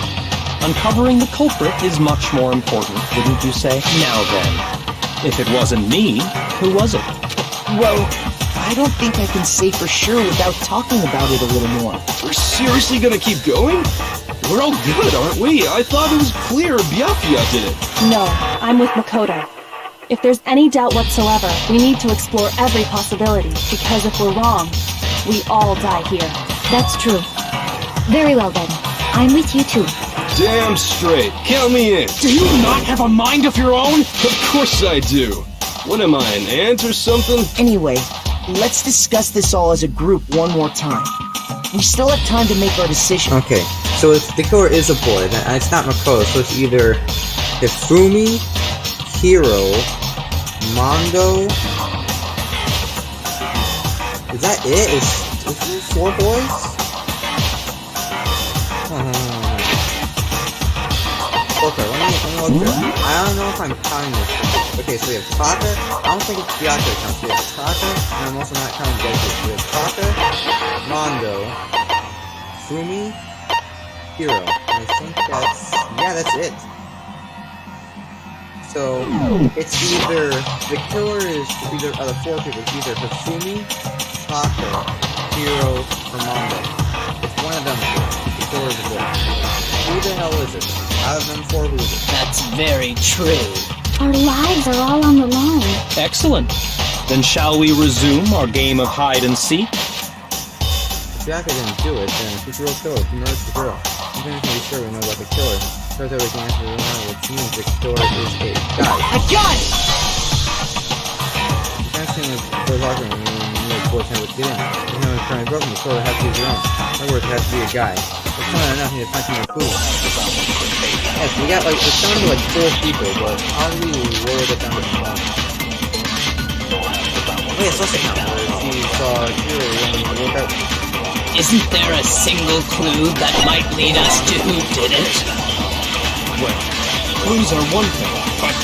Uncovering the culprit is much more important, wouldn't you say? Now then, if it wasn't me, who was it? Well, I don't think I can say for sure without talking about it a little more. We're seriously gonna keep going? We're all good, aren't we? I thought it was clear Byakuya did it. No, I'm with Makoto. If there's any doubt whatsoever, we need to explore every possibility, because if we're wrong, we all die here. That's true. Very well then. I'm with you too. Damn straight. Count me in. Do you not have a mind of your own? Of course I do. What am I, an ant or something? Anyway, let's discuss this all as a group one more time. We still have time to make our decision. Okay, so if the killer is a boy, then it's not Makoto, so it's either Hifumi, Hiro, Mondo... Is that it? Is there 4 boys? Okay, let me look here. I don't know if I'm counting this. Okay, so we have Taka. I don't think it's Byakuya counts. We have Taka, and I'm also not counting Deku. We have Taka, Mondo, Fumi, Hiro. And I think that's... yeah, that's it. So, it's either... the killer is either... out of 4 people, it's either Hifumi, Taka, Hiro, or Mondo. It's one of them 4. The killer is a boy. Who the hell is it? Out of them 4, who is it? That's very true. Our lives are all on the line. Excellent. Then shall we resume our game of hide and seek? If Byakuya didn't do it, then who's the real killer? Who murdered the girl? Even if we can be sure we know about the killer, turns out we can answer the one which means the killer is a guy. I got it! You can't see in the locker room when the boys know what to get in. If no one's trying to broken, the killer has to use your own. In other words, it has to be a guy. It's not enough to find some clue. Yes, we got like, it's down to like 4 people, but how do we lower it down to 1? Wait, it's also not where she saw Hiro and woke up. Isn't there a single clue that might lead us to who did it? Well, clues are one thing, but...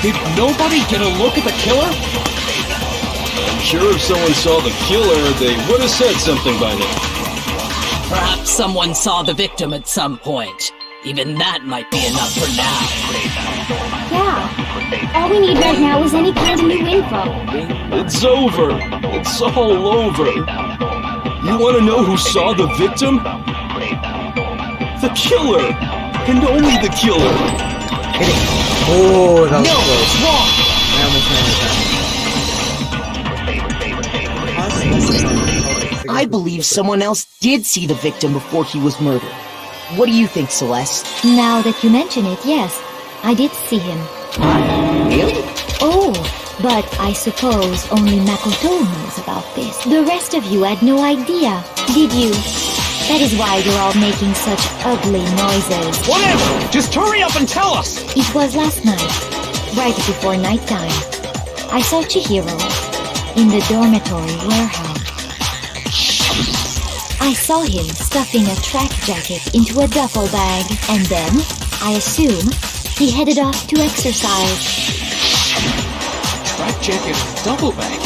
did nobody get a look at the killer? I'm sure if someone saw the killer, they would have said something by now. Perhaps someone saw the victim at some point. Even that might be enough for now. Yeah. All we need right now is any kind of new info. It's over. It's all over. You want to know who saw the victim? The killer! And only the killer! Oh, that was No, close. it's wrong! I almost ran out. I believe someone else did see the victim before he was murdered. What do you think, Celeste? Now that you mention it, yes. I did see him. Really? Oh, but I suppose only Makoto knows about this. The rest of you had no idea, did you? That is why you're all making such ugly noises. Whatever! Just hurry up and tell us! It was last night, right before nighttime. I saw Chihiro in the dormitory warehouse. I saw him stuffing a track jacket into a duffel bag, and then, I assume, he headed off to exercise. Track jacket and double bag?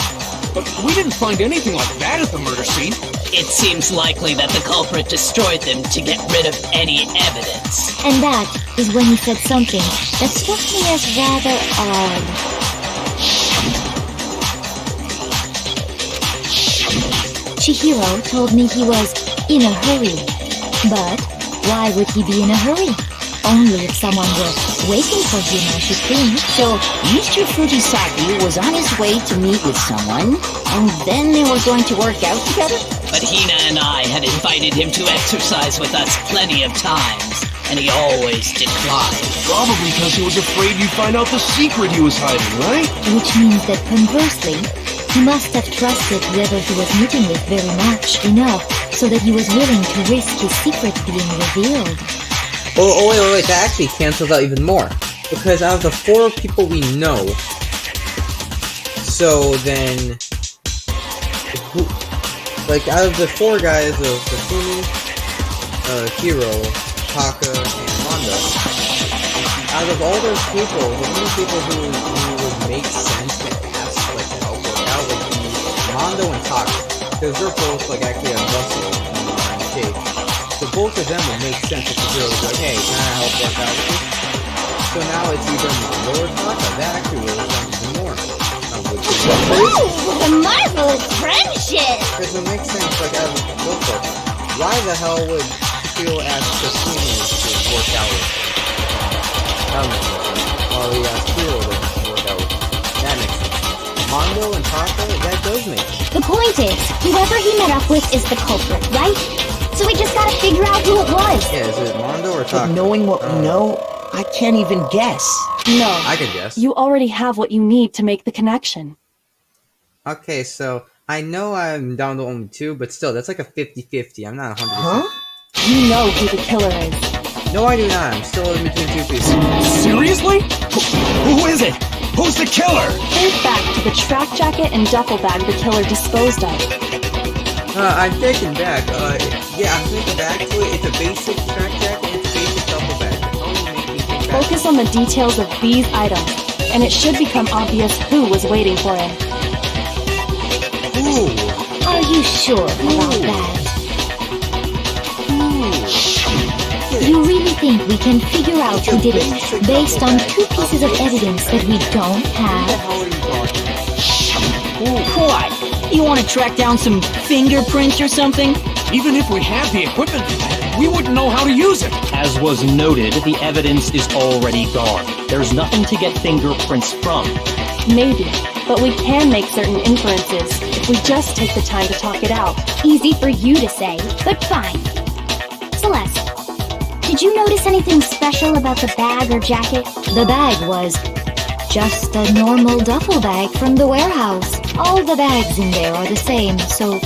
But we didn't find anything like that at the murder scene. It seems likely that the culprit destroyed them to get rid of any evidence. And that is when he said something that struck me as rather odd. Chihiro told me he was in a hurry. But why would he be in a hurry? Only if someone were waiting for him, I should think. So, Mr. Fujisaki was on his way to meet with someone, and then they were going to work out together? But Hina and I had invited him to exercise with us plenty of times, and he always declined. Probably because he was afraid you'd find out the secret he was hiding, right? Which means that conversely, he must have trusted whoever he was meeting with very much enough so that he was willing to risk his secret being revealed. Oh, wait, that actually cancels out even more. Because out of the 4 people we know, so then, like, out of the 4 guys of Takumi, Hiro, Taka, and Mondo, out of all those people, the only people who would make sense to ask, like, to help work out would be Mondo and Taka. Because they're both, like, actually a muscle in shape. So both of them would make sense if the girl was like, hey, can I help work out with you? So now it's either Mondo or Taka. That actually would have done even more. Ooh, a marvelous friendship! Because it makes sense, like, out of both of them. Why the hell would Shiro ask Takumi to work out with him? That makes sense. While he asked Shiro to work out with him. That makes sense. Mondo and Taka, that does make sense. The point is, whoever he met up with is the culprit, right? So we just gotta figure out who it was. Yeah, is it Mondo or Taka? But knowing what we know, I can't even guess. No. I could guess. You already have what you need to make the connection. Okay, so I know I'm down to only 2, but still, that's like a 50-50. I'm not 100%. Huh? You know who the killer is. No, I do not. I'm still in between 2 pieces. Seriously? Who is it? Who's the killer? Think back to the track jacket and duffel bag the killer disposed of. I'm taking back. Yeah, I'm thinking back to it. It's a basic track jacket and it's a basic duffel bag. That's all you make me think back. Focus on the details of these items, and it should become obvious who was waiting for him. Ooh. Are you sure about that? You really think we can figure out who did it based on 2 pieces of evidence that we don't have? What? You want to track down some fingerprints or something? Even if we had the equipment, we wouldn't know how to use it. As was noted, the evidence is already gone. There's nothing to get fingerprints from. Maybe, but we can make certain inferences if we just take the time to talk it out. Easy for you to say, but fine. Celeste, did you notice anything special about the bag or jacket? The bag was just a normal duffel bag from the warehouse. All the bags in there are the same, so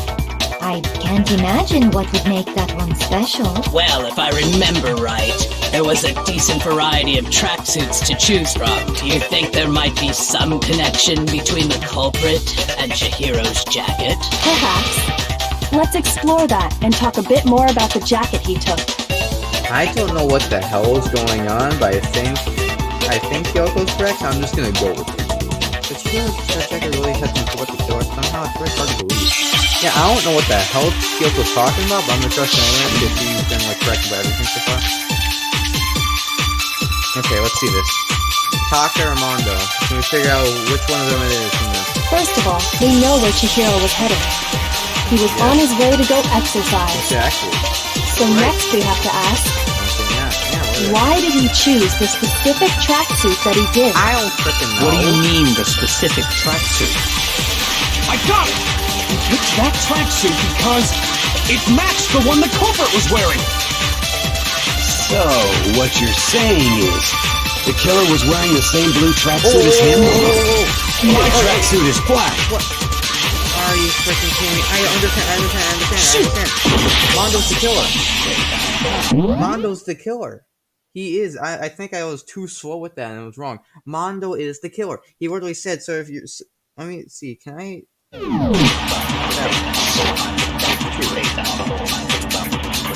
I can't imagine what would make that one special. Well, if I remember right, there was a decent variety of tracksuits to choose from. Do you think there might be some connection between the culprit and Chihiro's jacket? Perhaps. Let's explore that and talk a bit more about the jacket he took. I don't know what the hell is going on, but I think Kyoko's correct, so I'm just gonna go with it. But that jacket really has to what the killer somehow. It's very hard to believe. Yeah, I don't know what the hell Kyoko's talking about, but I'm gonna trust him because he's been like correct about everything so far. Okay, let's see this. Taka or Mondo? Can we figure out which one of them it is? First of all, we know where Chihiro was headed. He was on his way to go exercise. Exactly. So next we have to ask, why did he choose the specific tracksuit that he did? I don't freaking know. What do you mean, the specific tracksuit? I got it! He picked that tracksuit because it matched the one the culprit was wearing. So, what you're saying is, the killer was wearing the same blue tracksuit as him? My tracksuit is black. What? Are you freaking kidding me? I understand. Mondo's the killer. Mondo's the killer. He is. I think I was too slow with that and I was wrong. Mondo is the killer. He literally said, so if you... Let me see, can I...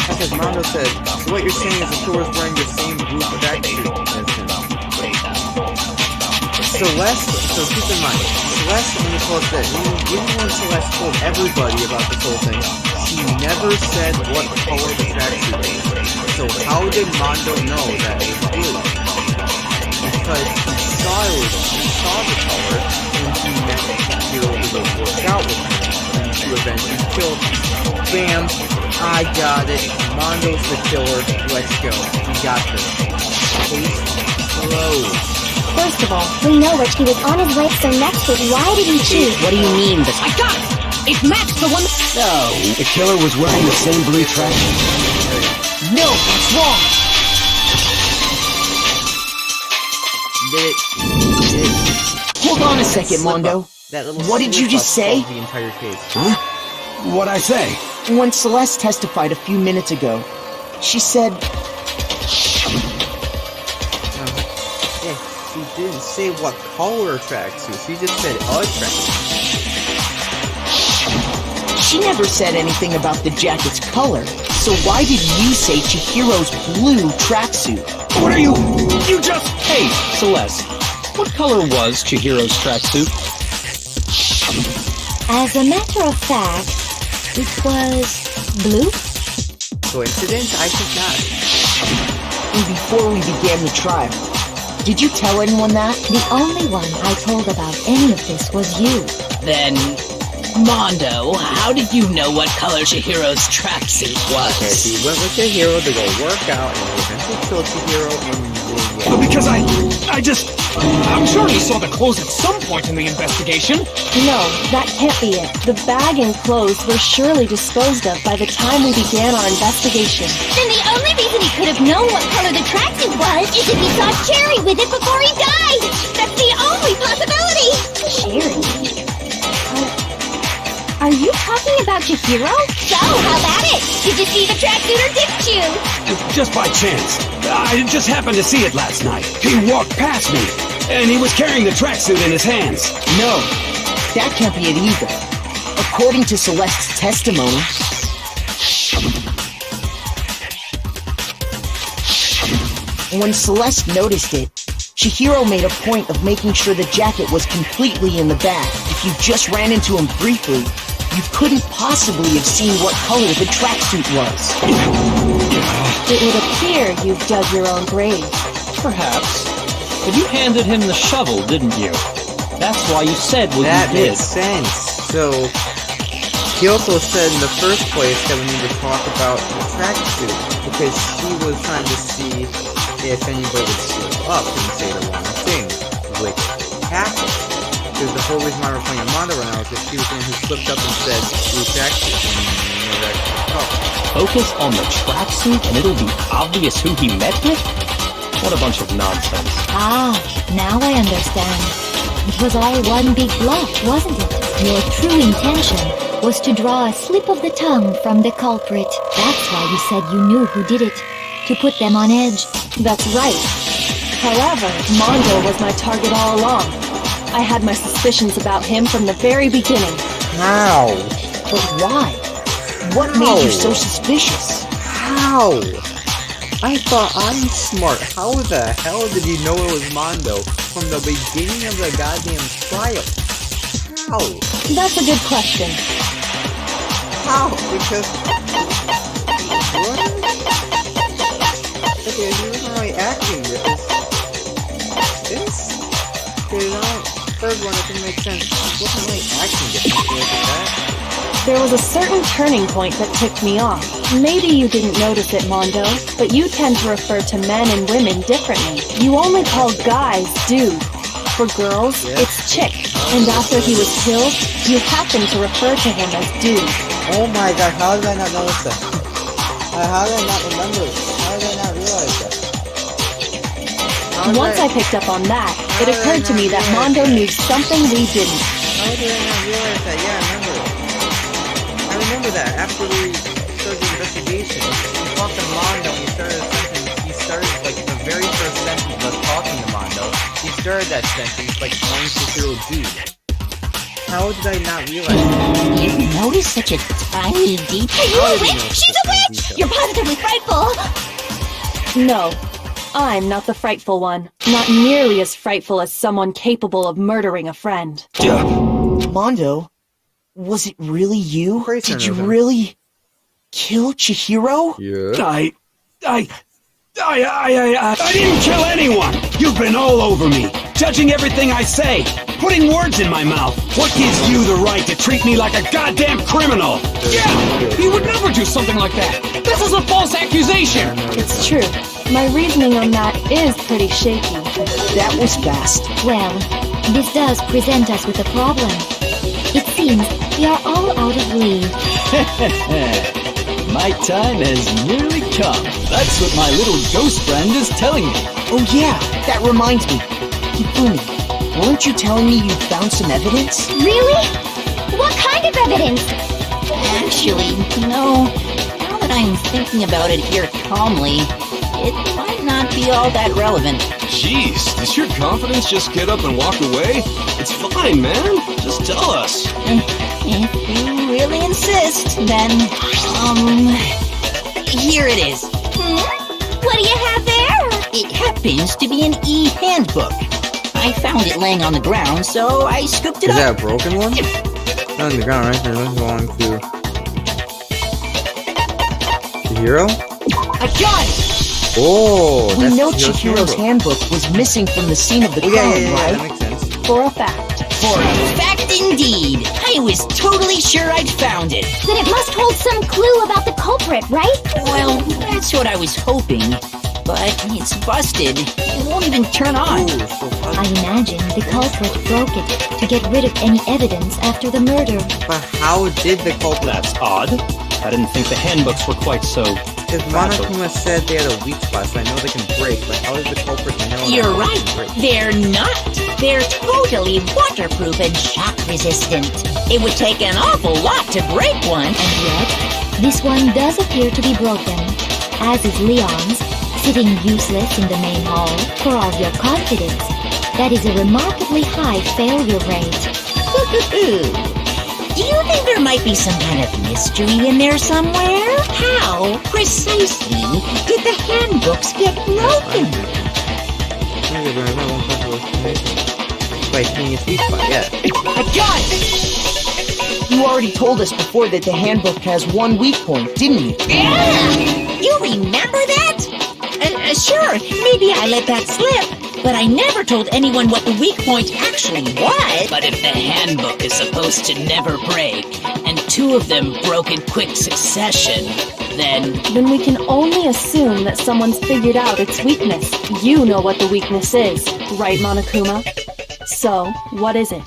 Because Mondo said, so what you're saying is the killer's wearing the same blue tracksuit as him. Celeste, so keep in mind, Celeste only told that even when Celeste told everybody about this whole thing, she never said what color the tracksuit was. So how did Mondo know that it was blue? Because he saw the color, and he met Hero to go work out with him, and to eventually kill him. Bam! I got it. Mondo's the killer. Let's go. We got this. Case closed. First of all, we know Richie was on his way, so next week, why did he choose? What do you mean? I got it! It's Max, the one. No, the killer was wearing the same blue tracksuit. No, that's wrong! Did it? Hold on a second, Mondo. What did you just say? The entire case. Huh? What'd I say? When Celeste testified a few minutes ago, she said... Yeah, she didn't say what color tracksuit. She just said a tracksuit. She never said anything about the jacket's color. So why did you say Chihiro's blue tracksuit? What are you? You just... Hey, Celeste. What color was Chihiro's tracksuit? As a matter of fact, it was blue? Coincidence? I think not. And before we began the trial, did you tell anyone that? The only one I told about any of this was you. Then, Mondo, how did you know what color Chihiro's tracksuit was? Okay, so you went with Chihiro to go work out, and you eventually killed Chihiro, and But because I'm sure he saw the clothes at some point in the investigation. No, that can't be it. The bag and clothes were surely disposed of by the time we began our investigation. Then the only reason he could have known what color the tracksuit was is if he saw Cherry with it before he died! That's the only possibility! Cherry? Are you talking about Chihiro? So, how about it? Did you see the tracksuit or didn't you? Just by chance. I just happened to see it last night. He walked past me, and he was carrying the tracksuit in his hands. No, that can't be it either. According to Celeste's testimony, when Celeste noticed it, Chihiro made a point of making sure the jacket was completely in the bag. If you just ran into him briefly, you couldn't possibly have seen what color the tracksuit was. It would appear you've dug your own grave. Perhaps. But you handed him the shovel, didn't you? That's why you said what that you did. makes sense. So, Kyoko said in the first place that we need to talk about the tracksuit, because she was trying to see if anybody would slip up and say the wrong thing, which happened. Because the whole reason why we're playing Mondo right now is that she was the one who slipped up and said blue tracksuit, and never actually talked. Focus on the tracksuit and it'll be obvious who he met with? What a bunch of nonsense. Ah, now I understand. It was all one big bluff, wasn't it? Your true intention was to draw a slip of the tongue from the culprit. That's why you said you knew who did it. To put them on edge. That's right. However, Mondo was my target all along. I had my suspicions about him from the very beginning. How? But why? What made you so suspicious? How? I thought I'm smart. How the hell did you know it was Mondo from the beginning of the goddamn trial? How? That's a good question. How? Because... What? Okay, he wasn't really acting because... This? Okay, now, third one, it didn't make sense. He wasn't really acting differently like that. There was a certain turning point that ticked me off. Maybe you didn't notice it, Mondo, but you tend to refer to men and women differently. You only call guys dude. For girls, it's chick. And after he was killed, you happen to refer to him as dude. Oh my god, how did I not notice that? How did I not remember this? How did I not realize that? Once I picked up on that, it occurred to me that Mondo knew something we didn't. How did I not realize that? Yeah, I remember it. I remember that. After we started the investigation, we talked to Mondo and he started like the very first sentence of us talking to Mondo. He started that sentence like calling Chihiro dude. How did I not realize that? You noticed such a tiny detail? Are you a witch? She's a witch! You're positively frightful! No, I'm not the frightful one. Not nearly as frightful as someone capable of murdering a friend. Mondo, was it really you? Crazy Did you enough. really kill Chihiro? Yeah. I didn't kill anyone! You've been all over me, judging everything I say, putting words in my mouth. What gives you the right to treat me like a goddamn criminal? Yeah! He would never do something like that! This is a false accusation! It's true. My reasoning on that is pretty shaky. That was fast. Well, this does present us with a problem. It seems we are all out of leave. My time has nearly come. That's what my little ghost friend is telling me. Oh yeah, that reminds me. Hifumi, weren't you telling me you found some evidence? Really? What kind of evidence? Actually, now that I'm thinking about it here calmly, it might not be all that relevant. Jeez, does your confidence just get up and walk away? It's fine, man. Just tell us. If you really insist, then, here it is. What do you have there? It happens to be an e-handbook. I found it laying on the ground, so I scooped it Is up. that a broken one? Not on the ground, right? It belongs to Chihiro? I got it! Oh, We that's know Chihiro's Chihiro's handbook was missing from the scene of the crime, Yeah, that right? makes sense. For a fact. For a fact indeed. I was totally sure I'd found it. Then it must hold some clue about the culprit, right? Well, that's what I was hoping. But it's busted. It won't even turn on. Ooh, so I imagine the culprit broke it to get rid of any evidence after the murder. But how did the culprit? That's odd. I didn't think the handbooks were quite so... Because Monokuma said they had a weak spot, so I know they can break, but how did the culprit know You're that they right. can break? They're not. They're totally waterproof and shock resistant. It would take an awful lot to break one. And yet, this one does appear to be broken, as is Leon's, sitting useless in the main hall for all your confidence. That is a remarkably high failure rate. Do you think there might be some kind of mystery in there somewhere? How precisely did the handbooks get broken? By hitting its weak spot, yeah. I got it! You already told us before that the handbook has one weak point, didn't you? Yeah! You remember that? Sure, maybe I let that slip, but I never told anyone what the weak point actually was. But if the handbook is supposed to never break, and two of them broke in quick succession, Then we can only assume that someone's figured out its weakness. You know what the weakness is, right, Monokuma? So, what is it?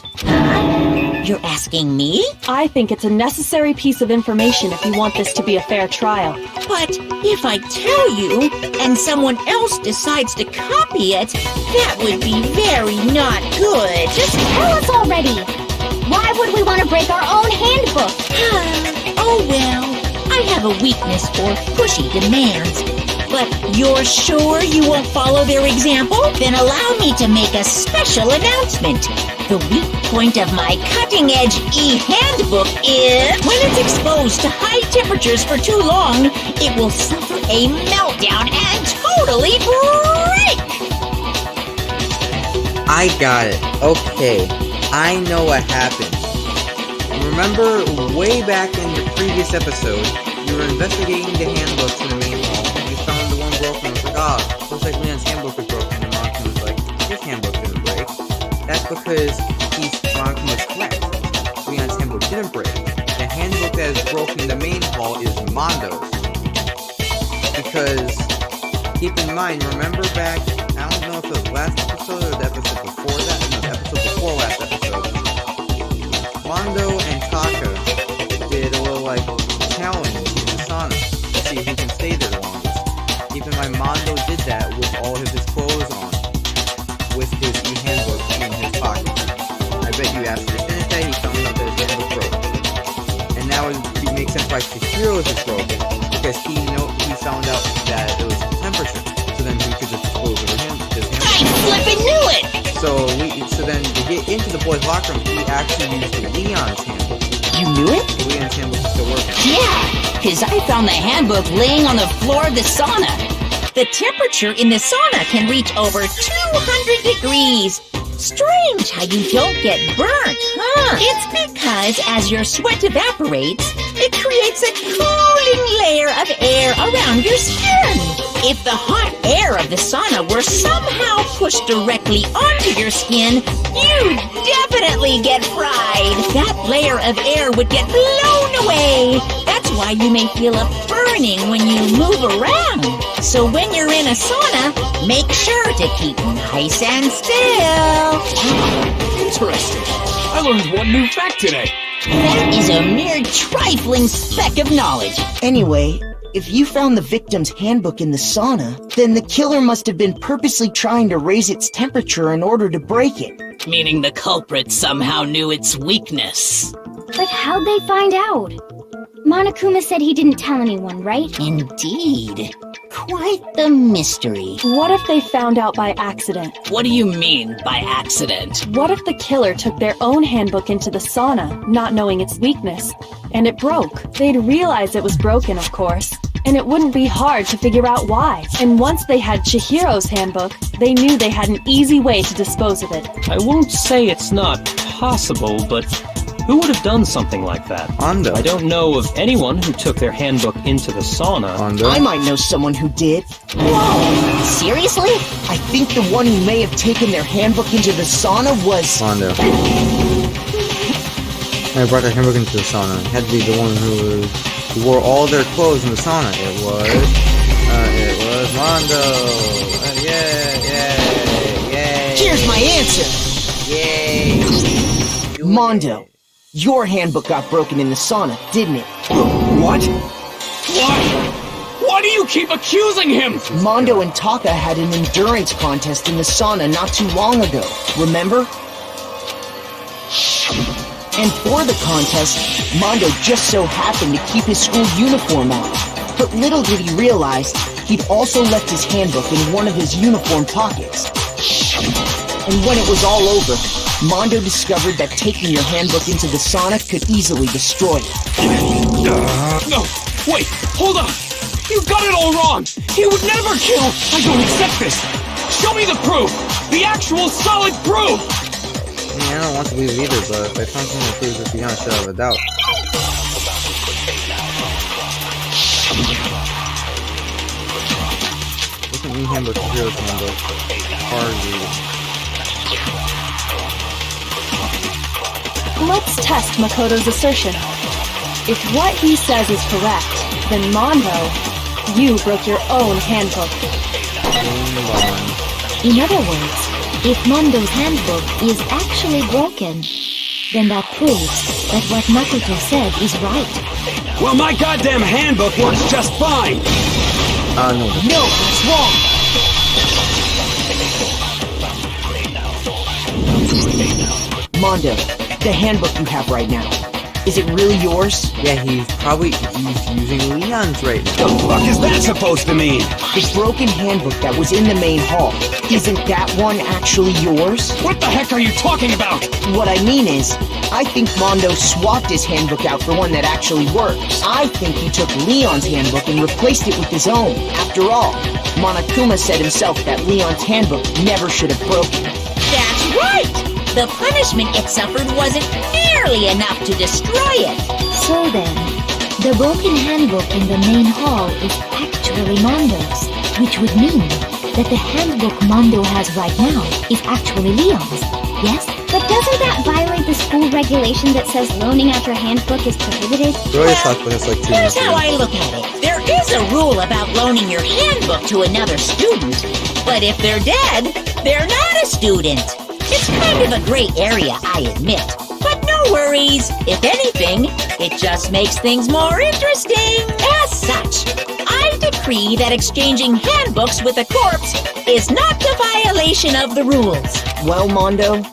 You're asking me? I think it's a necessary piece of information if you want this to be a fair trial. But if I tell you, and someone else decides to copy it, that would be very not good. Just tell us already! Why would we want to break our own handbook? Oh well, I have a weakness for pushy demands. But you're sure you won't follow their example? Then allow me to make a special announcement. The weak point of my cutting-edge e-handbook is when it's exposed to high temperatures for too long, it will suffer a meltdown and totally break! I got it. Okay. I know what happened. Remember way back in the previous episode, you were investigating the handbooks in the main hall. You found the one broken. It was like, looks like Leon's handbook was broken. And Monokuma was like, his handbook didn't break. That's because Monokuma was correct. Leon's handbook didn't break. The handbook that is broken in the main hall is Mondo's. Because, keep in mind, remember back, I don't know if it was last episode or the episode before that? No, the episode before last episode. Mondo and Taka did a little, challenge in the sauna to see who can stay there the longest. Keep in mind, Mondo did that with all of his clothes on, with his e-handbook in his pocket. I bet you after he finished that, he found out that his handbook broke. And now it makes sense why Chihiro's is broken, because he found out that it was the temperature, so then he could just close over his handbook. I flippin' knew it! So then to get into the boys' locker room, he actually used Leon's handbook. You knew it? Leon's handbook is still working. Yeah, because I found the handbook laying on the floor of the sauna. The temperature in the sauna can reach over 200 degrees. Strange how you don't get burnt, huh? It's because as your sweat evaporates, it creates a cooling layer of air around your skin. If the hot air of the sauna were somehow pushed directly onto your skin, you'd definitely get fried. That layer of air would get blown away. That's why you may feel a burning when you move around. So when you're in a sauna, make sure to keep nice and still. Interesting. I learned one new fact today. That is a mere trifling speck of knowledge. Anyway, if you found the victim's handbook in the sauna, then the killer must have been purposely trying to raise its temperature in order to break it. Meaning the culprit somehow knew its weakness. But how'd they find out? Monokuma said he didn't tell anyone, right? Indeed. Quite the mystery. What if they found out by accident? What do you mean by accident? What if the killer took their own handbook into the sauna, not knowing its weakness, and it broke? They'd realize it was broken, of course, and it wouldn't be hard to figure out why. And once they had Chihiro's handbook, they knew they had an easy way to dispose of it. I won't say it's not possible, but who would have done something like that? Ando. I don't know of anyone who took their handbook into the sauna. Ando. I might know someone who did. Whoa! Seriously? I think the one who may have taken their handbook into the sauna was... Ando. I brought their handbook into the sauna. It had to be the one who wore all their clothes in the sauna. It was Mondo. Yay! Here's my answer! Yay! Mondo, your handbook got broken in the sauna, didn't it? What? Why? Why do you keep accusing him? Mondo and Taka had an endurance contest in the sauna not too long ago, remember? And for the contest, Mondo just so happened to keep his school uniform on. But little did he realize, he'd also left his handbook in one of his uniform pockets. And when it was all over, Mondo discovered that taking your handbook into the sauna could easily destroy it. No, wait, hold on. You got it all wrong. He would never kill. I don't accept this. Show me the proof. The actual solid proof. I mean, I don't want to believe it either, but if I found something that proves it beyond a shadow of a doubt. Look at me handbook, Hero's handbook. Hard reading. Let's test Makoto's assertion. If what he says is correct, then Mondo, you broke your own handbook. In other words, if Mondo's handbook is actually broken, then that proves that what Makoto said is right. Well, my goddamn handbook works just fine! No. No, it's wrong! Mondo, the handbook you have right now, is it really yours? Yeah, he's using Leon's right now. The fuck is that supposed to mean? The broken handbook that was in the main hall, isn't that one actually yours? What the heck are you talking about? What I mean is, I think Mondo swapped his handbook out for one that actually works. I think he took Leon's handbook and replaced it with his own. After all, Monokuma said himself that Leon's handbook never should have broken. That's right! The punishment it suffered wasn't nearly enough to destroy it. So then, the broken handbook in the main hall is actually Mondo's, which would mean that the handbook Mondo has right now is actually Leon's, yes? But doesn't that violate the school regulation that says loaning out your handbook is prohibited? Joy sucks, but it's like 2 Here's minutes how ago. I look at it. There is a rule about loaning your handbook to another student, but if they're dead, they're not a student. It's kind of a gray area, I admit. But no worries. If anything, it just makes things more interesting. As such, I decree that exchanging handbooks with a corpse is not a violation of the rules. Well, Mondo,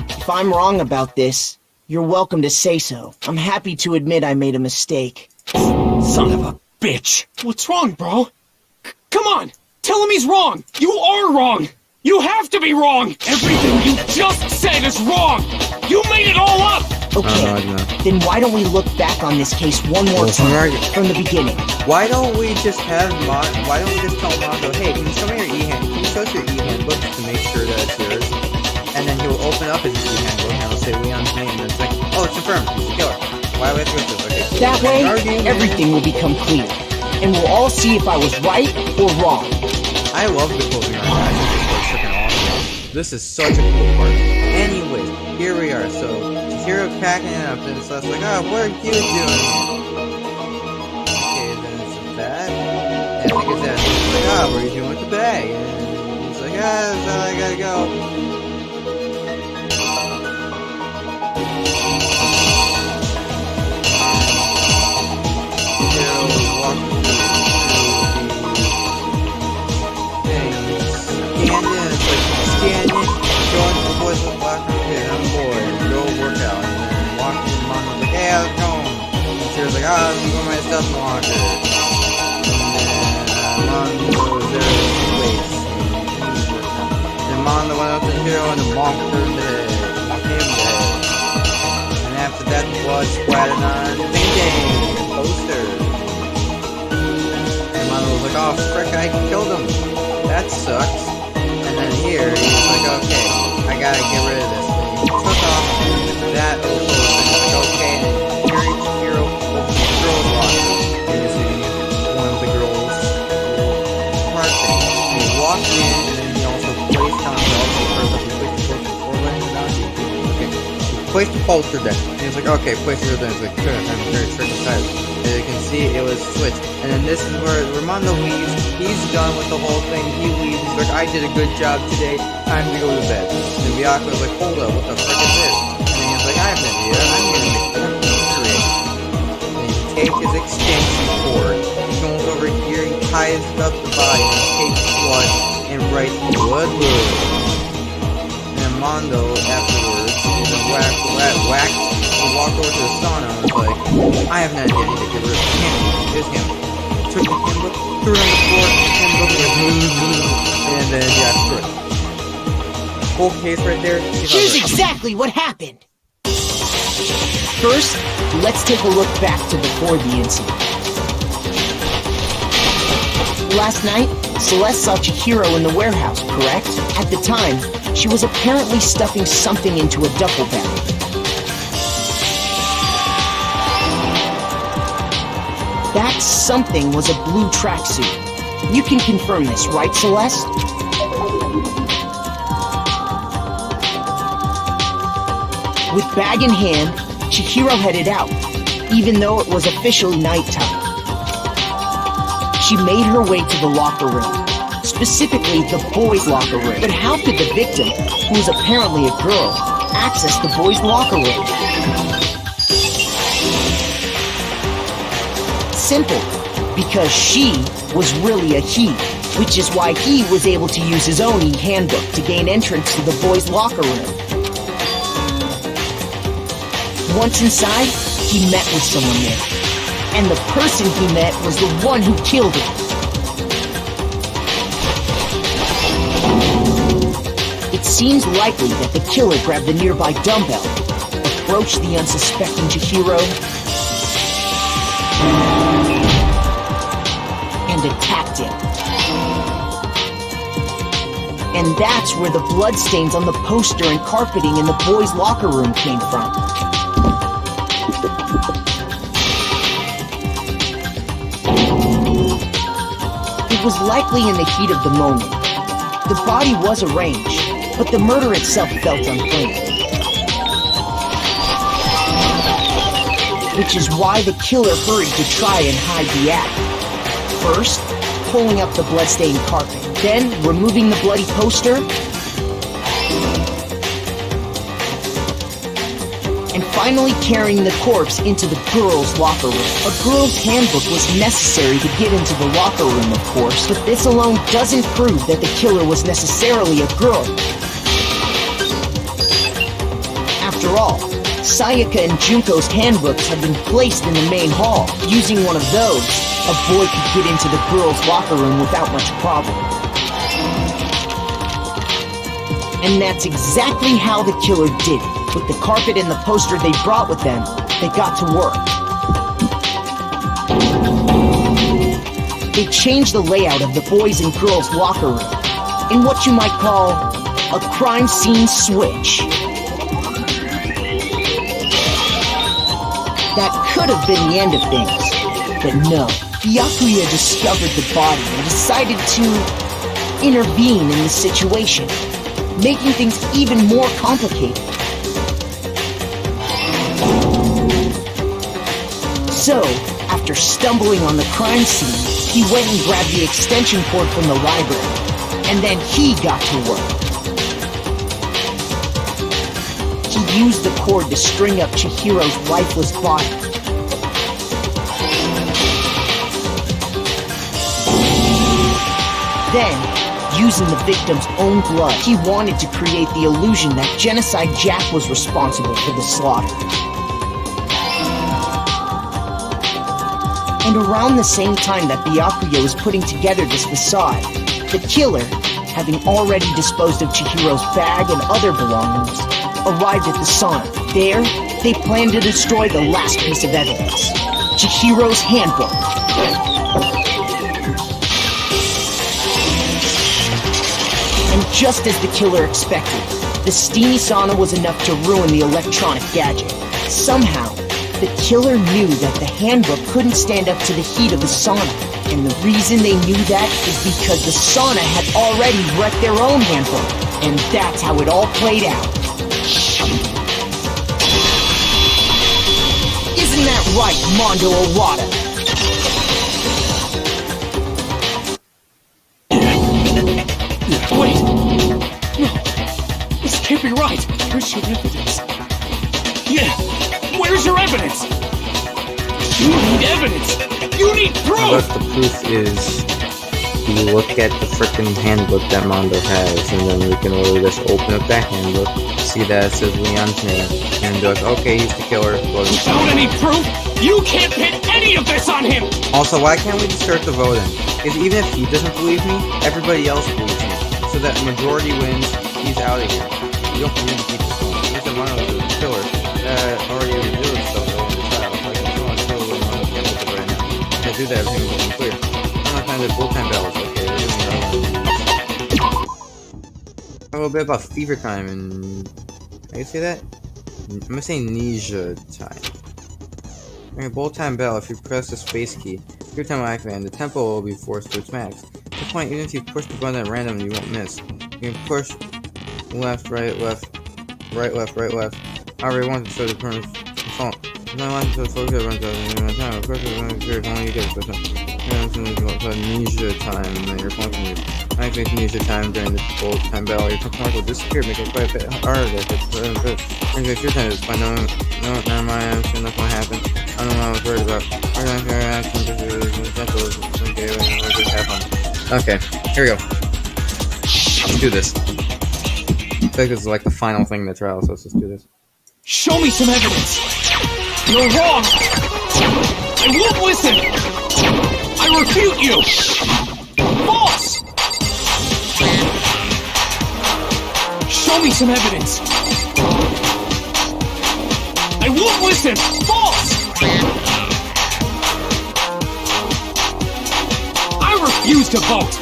if I'm wrong about this, you're welcome to say so. I'm happy to admit I made a mistake. Son of a bitch. What's wrong, bro? Come on, tell him he's wrong. You are wrong. You have to be wrong! Everything you just said is wrong! You made it all up! Okay, then why don't we look back on this case one more time, from the beginning? Why don't we just tell Mondo, hey, can you show me your e-hand? Can you show us your e-handbook to make sure that it's yours? And then he'll open up his e-handbook and it'll say Leon's name, and it's like, Oh, it's confirmed. He's the killer. Why would I switch this? Okay. That way, everything will become clear. And we'll all see if I was right or wrong. I love the closing art. I think this was freaking awesome. This is such a cool part. Anyways, here we are. So, Chihiro packing it up, and so it's like, oh, what are you doing? Okay, then it's that. And I think it's that. He's like, oh, what are you doing with the bag? And he's like, so I gotta go. Like, I'm going my stuff in the locker. And Mondo was there to wait. Then Mondo went up to the hero and monked him dead. And after that, the blood splattered on the painting, the poster. And Mondo was like, oh frick, I killed him. That sucks. And then here, he's like, okay, I gotta get rid of this. And he took off that old poster. He's like, okay, and here each hero girls locker using one of the girls' card things. And he walked in, and then he also placed down the placed the poster there. And he was like, okay, place it there. He's like, sure, I'm very circumcised. As you can see, it was switched. And then this is where Ramondo leaves. He's done with the whole thing. He leaves. He's like, I did a good job today. Time to go to bed. And Byakuya's like, hold up, what the frick is this? And he's like, I have an idea. I'm gonna make take his extension cord, he goes over here, he ties up the body, and takes blood, and writes blood. And Mondo, afterwards, whacked, and walked over to the sauna and was like, I have an idea, I need to get rid of him. Here's him. Took the handbook, threw it on the floor, and then, yeah, screw it. Whole case right there. Here's exactly what happened. First, let's take a look back to before the incident. Last night, Celeste saw Chihiro in the warehouse, correct? At the time, she was apparently stuffing something into a duffel bag. That something was a blue tracksuit. You can confirm this, right, Celeste? With bag in hand, Chihiro headed out, even though it was officially nighttime. She made her way to the locker room, specifically the boys' locker room. But how could the victim, who was apparently a girl, access the boys' locker room? Simple, because she was really a he, which is why he was able to use his own e-handbook to gain entrance to the boys' locker room. Once inside, he met with someone there. And the person he met was the one who killed him. It seems likely that the killer grabbed the nearby dumbbell, approached the unsuspecting Chihiro, and attacked him. And that's where the bloodstains on the poster and carpeting in the boys' locker room came from. It was likely in the heat of the moment. The body was arranged, but the murder itself felt unplanned. Which is why the killer hurried to try and hide the act. First, pulling up the bloodstained carpet, then removing the bloody poster, and finally carrying the corpse into the girls' locker room. A girl's handbook was necessary to get into the locker room, of course, but this alone doesn't prove that the killer was necessarily a girl. After all, Sayaka and Junko's handbooks had been placed in the main hall. Using one of those, a boy could get into the girls' locker room without much problem. And that's exactly how the killer did it. With the carpet and the poster they brought with them, they got to work. They changed the layout of the boys' and girls' locker room in what you might call a crime scene switch. That could have been the end of things. But no, Byakuya discovered the body and decided to intervene in the situation, making things even more complicated. So, after stumbling on the crime scene, he went and grabbed the extension cord from the library, and then he got to work. He used the cord to string up Chihiro's lifeless body. Then, using the victim's own blood, he wanted to create the illusion that Genocide Jack was responsible for the slaughter. And around the same time that Byakuya was putting together this facade, the killer, having already disposed of Chihiro's bag and other belongings, arrived at the sauna. There, they planned to destroy the last piece of evidence, Chihiro's handbook. And just as the killer expected, the steamy sauna was enough to ruin the electronic gadget. Somehow, the killer knew that the handbook couldn't stand up to the heat of the sauna. And the reason they knew that is because the sauna had already wrecked their own handbook. And that's how it all played out. Isn't that right, Mondo Owada? Wait! No! This can't be right! Where's your evidence? Yeah! Where's your evidence? You need evidence! You need proof! But the proof is, you look at the frickin' handbook that Mondo has, and then we can literally just open up that handbook, see that it says Leon's name, and be like, okay, he's the killer. Without any proof, you can't pin any of this on him! Also, why can't we just start the voting? Because even if he doesn't believe me, everybody else believes me. So that majority wins, he's out of here. You don't need to keep this going. He's the Mondo the killer. Already revealed stuff in the trial. Like, I don't want to kill Mondo right now. If I do that, everything will be clear. I'm not trying to full-time battles, okay? A little bit about fever time and... How you say that? I'm gonna say Ninja time. During a bolt-time battle, if you press the space key, every time I activate, the tempo will be forced to its max. At the point, even if you push the button at random, you won't miss. You can push left, right, left, right, left, right, left. However you want to show the permanent default. If I want to focus it runs out of time, of course it's only you get it. Ninja time, and then your phone can use. I activate Ninja time during the bolt-time battle. Your phone will disappear, making it quite a bit harder to hit. Activate your time is fine. No, never mind, I'm sure nothing will happen. I don't know what I was worried about. Okay, here we go. Let's do this. I think this is like the final thing in the trial, so let's just do this. Show me some evidence! You're wrong! I won't listen! I refute you! False! Show me some evidence! I won't listen! False! I refuse to vote!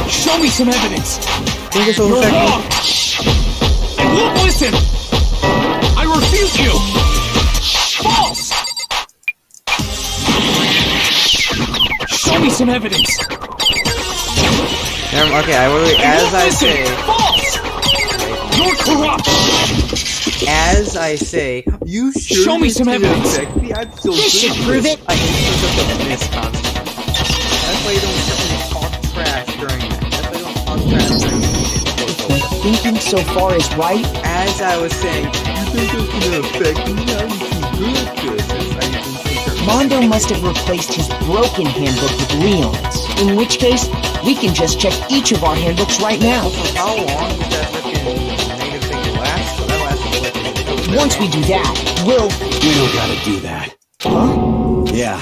Show me some evidence! You're wrong! I won't listen! I refute you! False! Show me some evidence! Okay, I will, as I say... False! You're corrupt! As I say, you sure show me some evidence! This should prove it! I hate such a misconcept. That's why you don't talk trash during that. That's why you don't talk trash during that. My thinking so far is right. As I was saying, you think it's gonna affect me? I'm too good at this. Mondo must have replaced his broken handbook with Leon's. In which case, we can just check each of our handbooks right now. Also, how long does that freaking negative thing last? So that lasts like once we do that, we'll... We don't gotta do that. Huh? Yeah.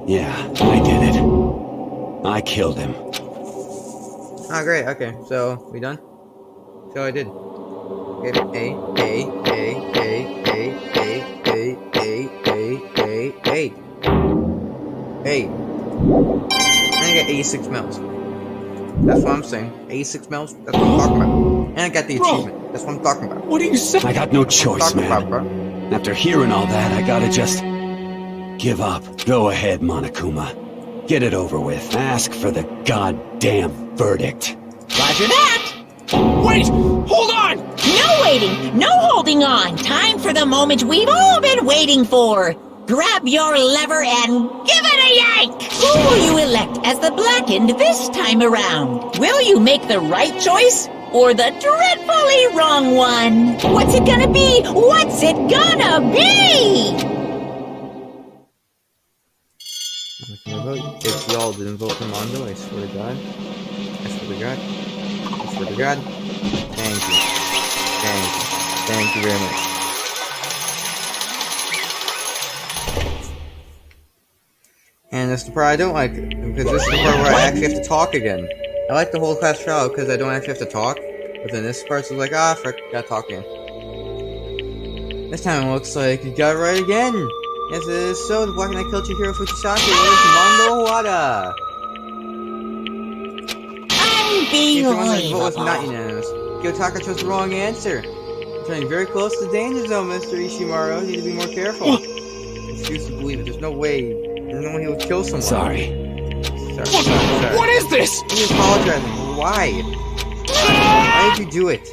Yeah, I did it. I killed him. Ah, great, okay. So, we done? So I did. Okay, Hey. And I got 86 mils. That's what I'm saying. 86 mils? That's what I'm talking about. And I got the achievement. That's what I'm talking about. What are you saying? I got no choice, man. About, bro. After hearing all that, I gotta just give up. Go ahead, Monokuma. Get it over with. Ask for the goddamn verdict. Roger that! Wait! Hold on! No waiting! No holding on! Time for the moment we've all been waiting for! Grab your lever and give it a yank! Who will you elect as the Blackened this time around? Will you make the right choice or the dreadfully wrong one? What's it gonna be? What's it gonna be? If y'all didn't vote for Mondo, I swear to God. I swear to God. I swear to God. Thank you. Thank you. Thank you very much. And that's the part I don't like, because this is the part where I actually have to talk again. I like the whole class trial because I don't actually have to talk, but then this part's like, ah, frick, gotta talk again. This time it looks like you got it right again! Yes, it is so. The Black Knight killed Chihiro Fujisaki. Where's Mondo Wada? Unbelievable. The vote was not unanimous. Gyotaka chose the wrong answer. You're turning very close to the danger zone, Mr. Ishimaru. You need to be more careful. I refuse to believe it. There's no way. There's no way he would kill someone. Sorry. Sorry. What is this? He's apologizing. Why? Why did you do it?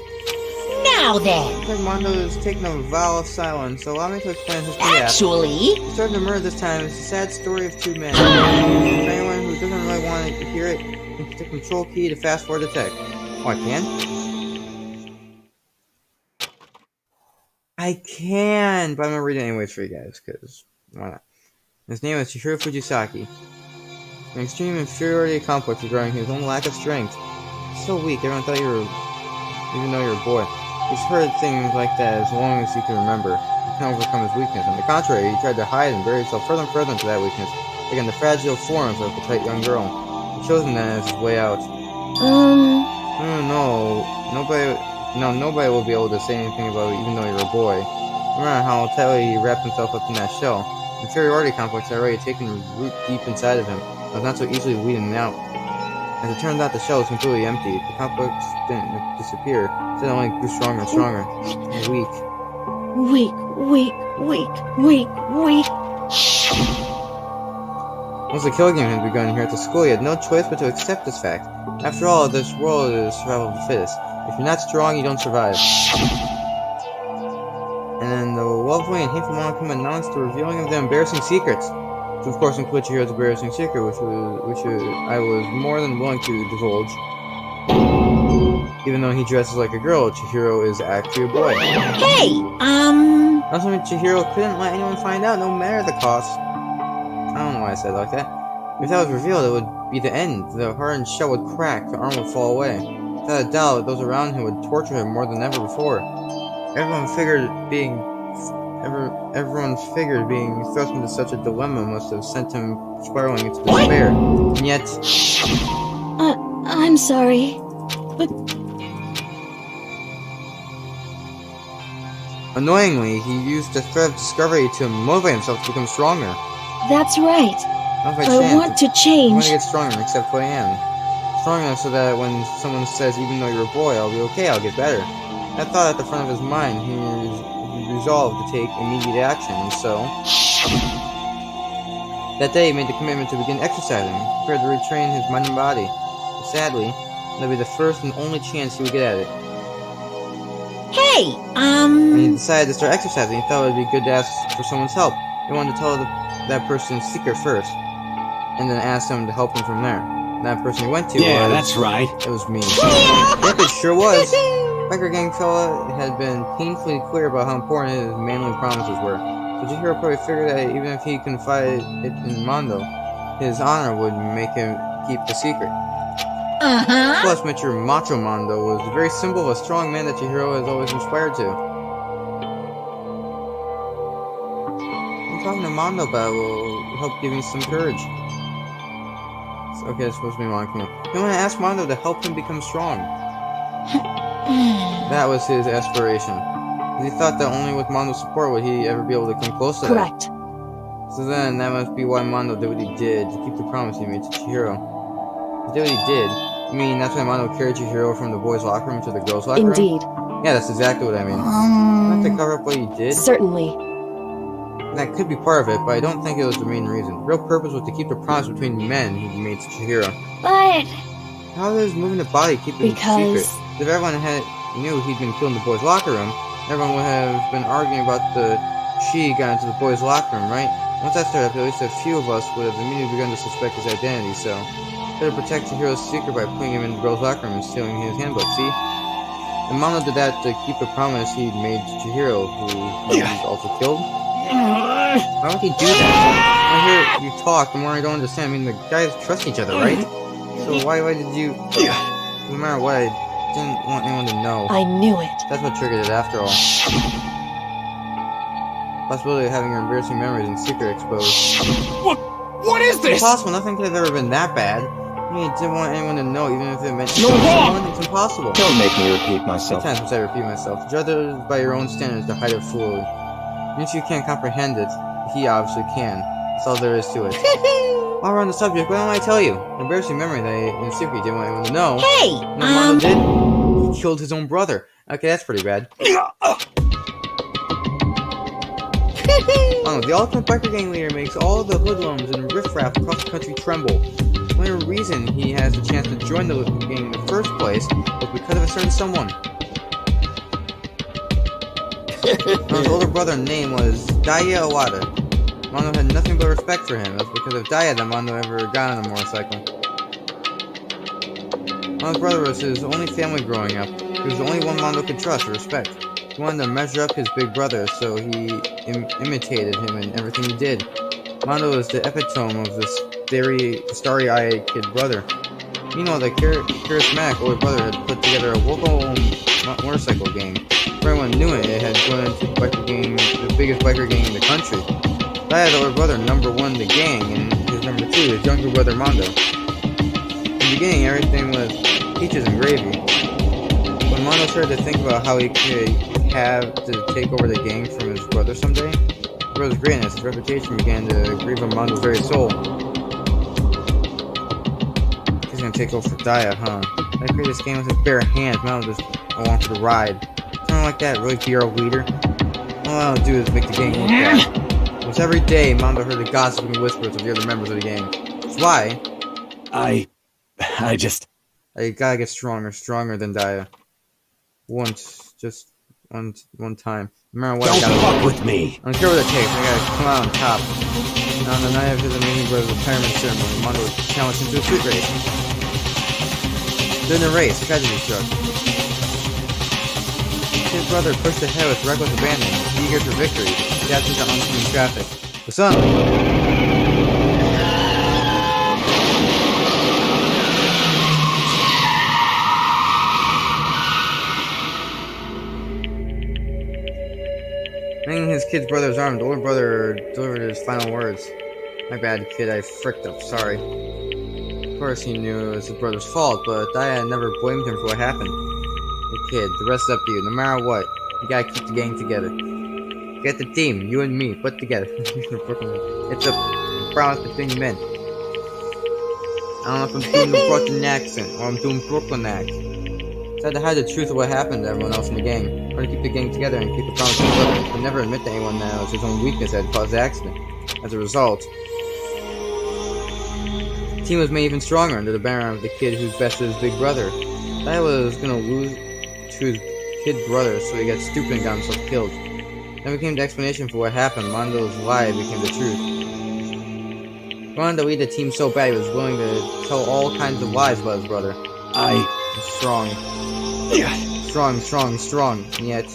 Now then. Because Mondo is taking a vow of silence, so allow me to explain his behalf. Actually, He started to murder this time. It's a sad story of two men. For anyone who doesn't really want to hear it, you can hit the control key to fast forward the text. Oh, I can? I can! But I'm gonna read it anyways for you guys, because why not? His name is Chihiro Fujisaki. An extreme inferiority complex regarding his own lack of strength. He's so weak, everyone thought you were... even though you're a boy. He's heard things like that as long as he can remember. He can overcome his weakness. On the contrary, he tried to hide and bury himself further and further into that weakness, taking the fragile forms of the tight young girl. He's chosen that as his way out. Nobody will be able to say anything about it, even though you're a boy. Remember how tightly he wrapped himself up in that shell. The inferiority complex had already taken root deep inside of him. It was not so easily weeded out. As it turned out, the shell was completely empty. The complex didn't disappear. It only grew stronger and stronger. And weak. Weak. Once the kill game had begun here at the school, he had no choice but to accept this fact. After all, this world is survival of the fittest. If you're not strong, you don't survive. And then the lovely and hateful Monokuma announced the revealing of the embarrassing secrets. Which of course includes Chihiro's embarrassing secret, which I was more than willing to divulge. Even though he dresses like a girl, Chihiro is actually a boy. hey, Not something Chihiro couldn't let anyone find out, no matter the cost. I don't know why I said it like that. If that was revealed, it would be the end. The hardened shell would crack, the arm would fall away. Without a doubt, those around him would torture him more than ever before. Everyone figured being thrust into such a dilemma must have sent him spiraling into despair. And yet... I'm sorry, but... Annoyingly, he used the thread of discovery to motivate himself to become stronger. That's right. I want to change. I want to get stronger and accept who I am. Strong enough so that when someone says, even though you're a boy, I'll be okay, I'll get better. That thought at the front of his mind, he resolved to take immediate action, and so... That day he made the commitment to begin exercising, prepared to retrain his mind and body. But sadly, that would be the first and only chance he would get at it. hey, When he decided to start exercising, he thought it would be good to ask for someone's help. He wanted to tell that person's secret first, and then ask them to help him from there. That person he went to was... that's right. It was me. Yep, it sure was. Biker gang fella had been painfully clear about how important his manly promises were. So Chihiro probably figured that even if he confided it in Mondo, his honor would make him keep the secret. Plus, Mr. Macho Mondo was the very symbol of a strong man that Chihiro has always inspired to. I'm talking to Mondo, but will help give me some courage. Okay, it's supposed to be Monokuma. You want to ask Mondo to help him become strong. That was his aspiration. He thought that only with Mondo's support would he ever be able to come close to Correct. that. So then, that must be why Mondo did what he did to keep the promise he made to Chihiro. He did what he did. You mean that's why Mondo carried Chihiro from the boys' locker room to the girls' locker room? Indeed. Yeah, that's exactly what I mean. Not to cover up what he did. Certainly. that could be part of it, but I don't think it was the main reason. The real purpose was to keep the promise between men he made such a hero. But... How does moving the body keep it Because... secret? If everyone knew he'd been killed in the boys' locker room, everyone would have been arguing about she got into the boys' locker room, right? Once that started up, at least a few of us would have immediately begun to suspect his identity, so... better protect Chihiro's secret by putting him in the girls' locker room and stealing his handbook, see? And Mondo did that to keep the promise he'd made to Chihiro, who he also killed. Why would he do that? The more I hear you talk, the more I don't understand. I mean, the guys trust each other, right? So why did you... No matter what, I didn't want anyone to know. I knew it. That's what triggered it after all. Possibility of having your embarrassing memories and secret exposed. What is this? It's impossible. Nothing could have ever been that bad. I mean, didn't want anyone to know, even if it meant You're wrong! It's impossible. Don't make me repeat myself. Sometimes must I repeat myself. Judge others by your own standards to hide it fully. Even if you can't comprehend it, he obviously can. That's all there is to it. While we're on the subject, what don't I tell you? An embarrassing memory that I, in secret, didn't want anyone to know. Hey, Mondo did? He killed his own brother. Okay, that's pretty bad. The ultimate biker gang leader makes all the hoodlums and riffraff across the country tremble. The only reason he has the chance to join the gang in the first place was because of a certain someone. His older brother's name was Daya Awada. Mondo had nothing but respect for him. It was because of Daya that Mondo ever got on a motorcycle. Mondo's brother was his only family growing up. He was the only one Mondo could trust or respect. He wanted to measure up his big brother, so he imitated him in everything he did. Mondo was the epitome of this very starry-eyed kid brother. Meanwhile, the charismatic older brother had put together a local motorcycle gang. Everyone knew it. It had grown into the biggest biker gang in the country. Daya, the older brother, number one in the gang, and his number two, his younger brother Mondo. In the beginning, everything was peaches and gravy. When Mondo started to think about how he could have to take over the gang from his brother someday, his brother's greatness, his reputation began to grieve on Mondo's very soul. He's gonna take over for Daya, huh? I created this game with his bare hands, Mondo just along for the ride. Something like that, really be our leader? All I'll do is make the gang look bad. Almost every day, Mondo heard the gossiping whispers of the other members of the gang. That's why... I just... I gotta get stronger than Daya. Just one time. No matter what, Don't fuck with me! I don't care what it takes, I gotta come out on top. And on the night of his amazing brother's retirement ceremony, Mondo was challenged into a street race. During the race, tragedy struck. His brother pushed ahead with reckless abandon, eager for victory, dash into oncoming traffic. But suddenly... Hanging his kid's brother's arm, the older brother delivered his final words. My bad, kid, I fricked up, sorry. Of course he knew it was his brother's fault, but Daya never blamed him for what happened. Hey kid, the rest is up to you, no matter what. You gotta keep the gang together. Get the team, you and me, put together. It's a promise between men. I don't know if I'm doing the Brooklyn accent, or I'm doing Brooklyn accent. It's had to hide the truth of what happened to everyone else in the gang, or to keep the gang together and keep the promise to his brother, but never admit to anyone that it was his own weakness that had caused the accident. As a result, the team was made even stronger under the banner of the kid who's best with his big brother. Daya was gonna lose to his kid brother, so he got stupid and got himself killed. Then became the explanation for what happened. Mondo's lie became the truth. He wanted to lead the team so bad he was willing to tell all kinds of lies about his brother. He's strong. Strong, and yet... As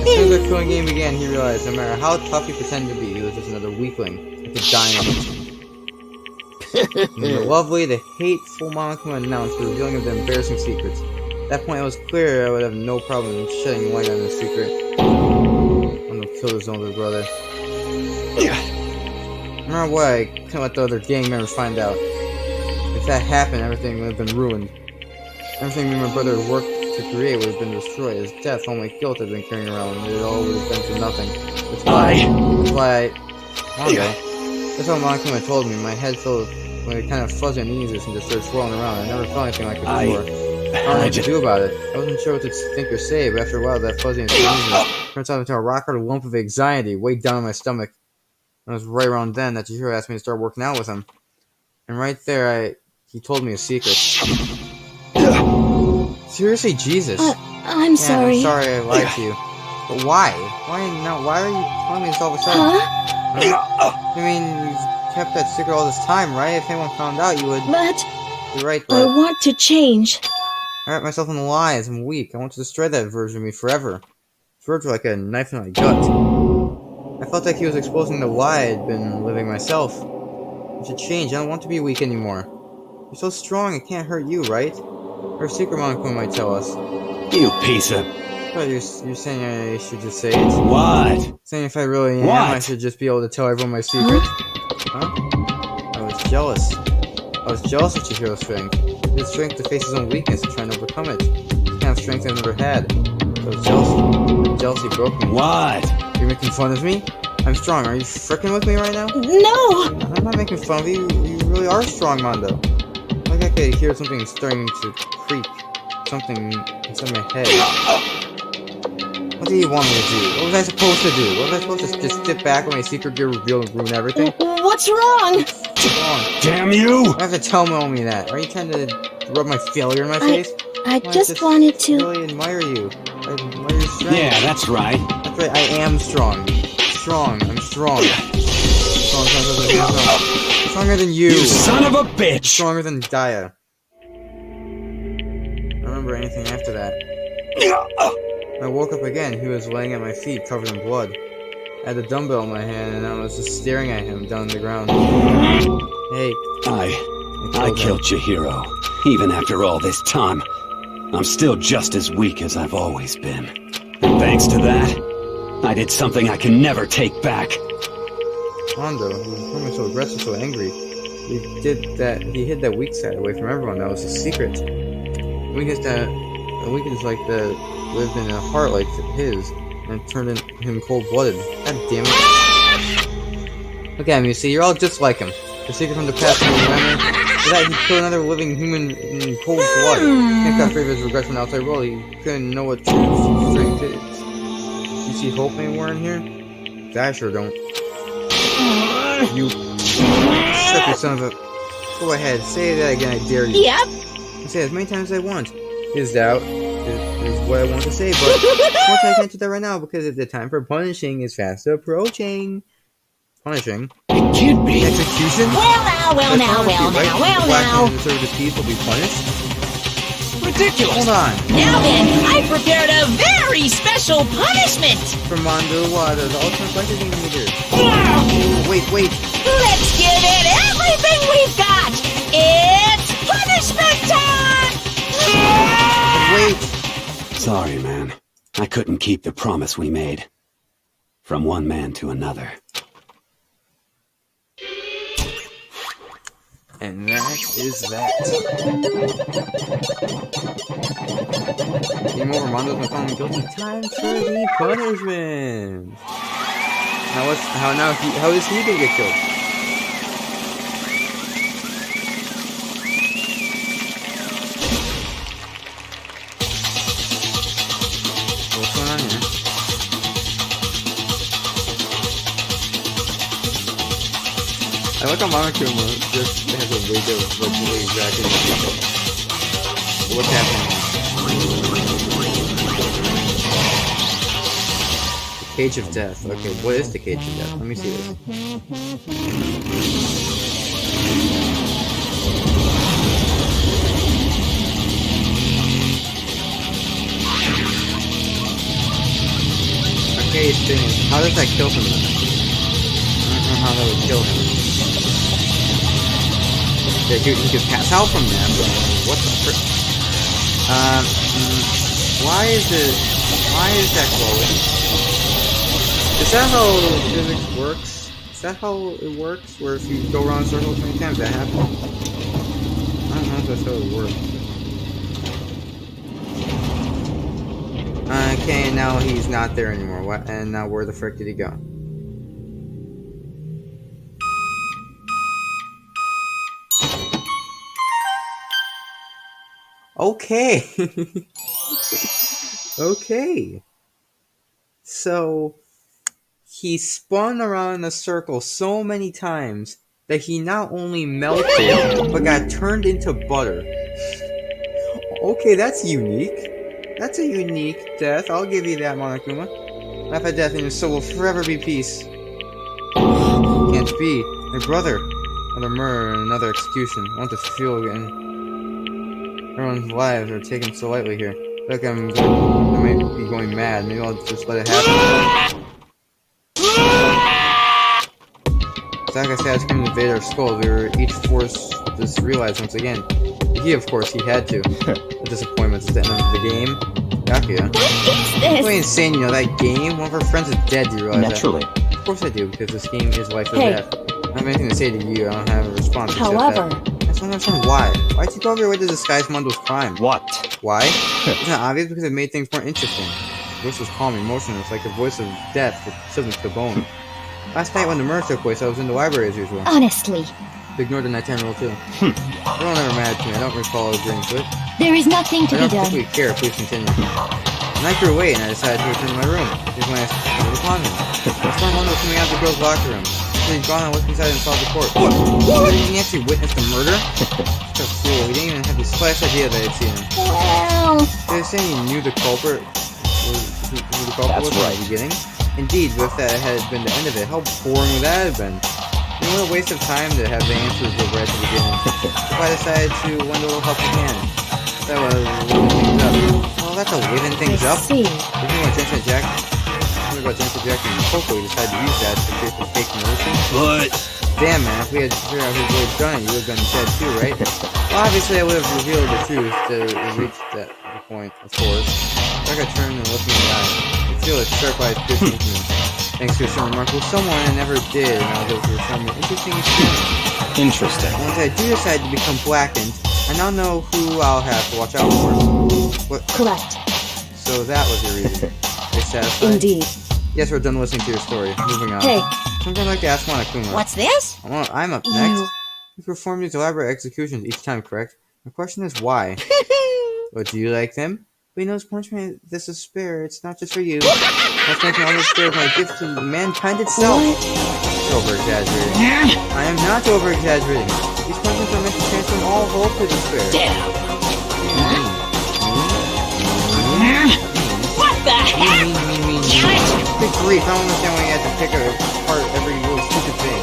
soon as the killing game began, he realized no matter how tough he pretended to be, he was just another weakling, like a dying and the lovely, the hateful Monaco announced the revealing of the embarrassing secrets. At that point, it was clear I would have no problem in shedding light on the secret. Mondo killed his older brother. No matter what, I couldn't let the other gang members find out. If that happened, everything would have been ruined. Everything me and my brother worked to create would have been destroyed. His death, all my guilt had been carrying around, and it all would have been for nothing. That's why Mondo. That's what Monaco told me. My head felt like kind of fuzzy and uneasy and just started swirling around. I never felt anything like it before. I don't know what to do about it. I wasn't sure what to think or say, but after a while, that fuzzy and turns out into a rock-hard lump of anxiety weighed down on my stomach. And it was right around then that Chihiro asked me to start working out with him. And right there, he told me a secret. Seriously, Jesus. I'm sorry. I'm sorry I lied to you. But why? Why are you telling me this all of a sudden? Huh? I mean, you kept that secret all this time, right? If anyone found out, you would... But... You're right, I want to change. I wrap myself in lies. I'm weak. I want to destroy that version of me forever. This version like a knife in my gut. I felt like he was exposing the lie I'd been living myself. I should change. I don't want to be weak anymore. You're so strong, it can't hurt you, right? Or a secret Monaco might tell us. You piece of... But you're saying I should just say it? What? Saying if I really am, I should just be able to tell everyone my secret? Huh? I was jealous. I was jealous of Chihiro's strength. He had strength to face his own weakness and try to overcome it. The kind of strength I never had. I was jealous. Jealousy broke me. What? You're making fun of me? I'm strong. Are you fricking with me right now? No! I'm not making fun of you. You really are strong, Mondo. Like I could hear something starting to creak. Something inside my head. What do you want me to do? What was I supposed to do? Was I supposed to just sit back when my secret gear revealed and ruin everything? What's wrong? What's wrong? Damn you! You have to tell me that. Are you trying to rub my failure in my face? I just wanted to... I really admire you. I admire your strength. Yeah, that's right. That's right, I am strong. I'm strong. Stronger than you. You son of a bitch! Stronger than Daya. I don't remember anything after that. When I woke up again, he was laying at my feet, covered in blood. I had a dumbbell in my hand, and I was just staring at him down on the ground. Hey. I killed Chihiro. Even after all this time, I'm still just as weak as I've always been. And thanks to that, I did something I can never take back. Mondo, he was becoming so aggressive, so angry. He hid that weak side away from everyone. That was his secret. A weakness like that lived in a heart like his, and turned him cold-blooded. God damn it. Look at him, you see, you're all just like him. The secret from the past, remember? For that, he killed another living human in cold blood. Can't got free of his regrets from the outside world. He couldn't know what true strength is. You see hope anywhere in here? I sure don't. You... Shut your son of a... Go ahead, say that again, I dare you. Yep. I say it as many times as I want. His doubt is what I want to say, but unfortunately I can't do that right now because the time for punishing is fast approaching. Punishing? It can't be. Execution? Well now. The peace will be punished? Ridiculous! Hold on. Now then, I prepared a very special punishment! For Mondo, the ultimate fighting meter. Wait. Let's give it everything we've got! It's punishment time! Wait. Sorry, man. I couldn't keep the promise we made. From one man to another. And that is that. Game over, Mondo's been found guilty. Time for the punishment. How is he gonna get killed? What's going on here? I like how Monokuma just has a way to really exactly what's happening. The Cage of Death. Okay, what is the Cage of Death? Let me see this. Okay, thing. How does that kill him then? I don't know how that would kill him. He could pass out from that, but what the frick? Why is that glowing? Is that how physics works? Is that how it works? Where if you go around in circles many times, that happens? I don't know if that's how it works. Okay, and now he's not there anymore. What? And now where the frick did he go? Okay. Okay. So, he spun around in a circle so many times that he not only melted, but got turned into butter. Okay, that's unique. That's a unique death. I'll give you that, Monokuma. Laugh at death and your soul will forever be peace. Can't be. My brother. Another murder and another execution. I want to feel again. Everyone's lives are taken so lightly here. I feel like I might be going mad. Maybe I'll just let it happen. Saka said to invade our skull. We were each forced to realize once again. He, of course, he had to. The disappointment is the end of the game. Yakuya. What is this? Really insane, you know, that game? One of our friends is dead, do you realize Naturally. that? Of course I do, because this game is life or Hey. death. I don't have anything to say to you, I don't have a response However, except that. I just don't understand why. Why'd you go out of your way to disguise Mondo's crime? What? Why? It's not obvious because it made things more interesting. The voice was calm and emotionless, like the voice of death that chilled me to the bone. Last night when the murder took place, I was in the library as usual. Honestly, Ignore the nighttime rule too. Everyone never mad to me, I don't recall agreeing to it. there is nothing to I be don't done. particularly care, please continue. The night grew late and I decided to return to my room. Here's when I stumbled upon him. I saw Mondo coming out of the girls' locker room. After he'd gone, I looked inside and saw the corpse. What? Didn't he actually witness the murder? Such a fool, he didn't even have the slightest idea that I'd seen him. Well, They were saying he knew the culprit who the culprit That's was right. in the beginning. Indeed, but if that had been the end of it, how boring would that have been? You know, what a waste of time to have the answers over at the beginning. So I decided to lend a little helping hand. That was liven things up. Well, that's a liven things I up. see. Thinking about Jensen Jack. Thinking about Jensen Jack and Coco, we decided to use that to create the fake emotion. But... Damn, man, if we had figured out who would have done it, you would have been dead too, right? Well, obviously I would have revealed the truth to reach that point, of course. So I got turned and looked me in the eye. I feel a sharp eye piercing into me. Thanks to some remarkable someone I never did, and I was able to return an interesting experience. Interesting. Once I do decide to become blackened, I now know who I'll have to watch out for. What? Correct. So that was your reason. You're satisfied? Indeed. Yes, we're done listening to your story. Moving on. Hey. Something I'd like to ask Monokuma. What's this? I'm up next. You perform these elaborate executions each time, correct? My question is why? But do you like them? But you know, this punishment, this is spare. It's not just for you. Let's mention all this spare is my gift to mankind itself. It's over-exaggerating. I am not over-exaggerating. These punishments are meant to transform all hope to despair. Damn. What the heck? Good grief, I don't understand why you had to pick apart every little stupid thing.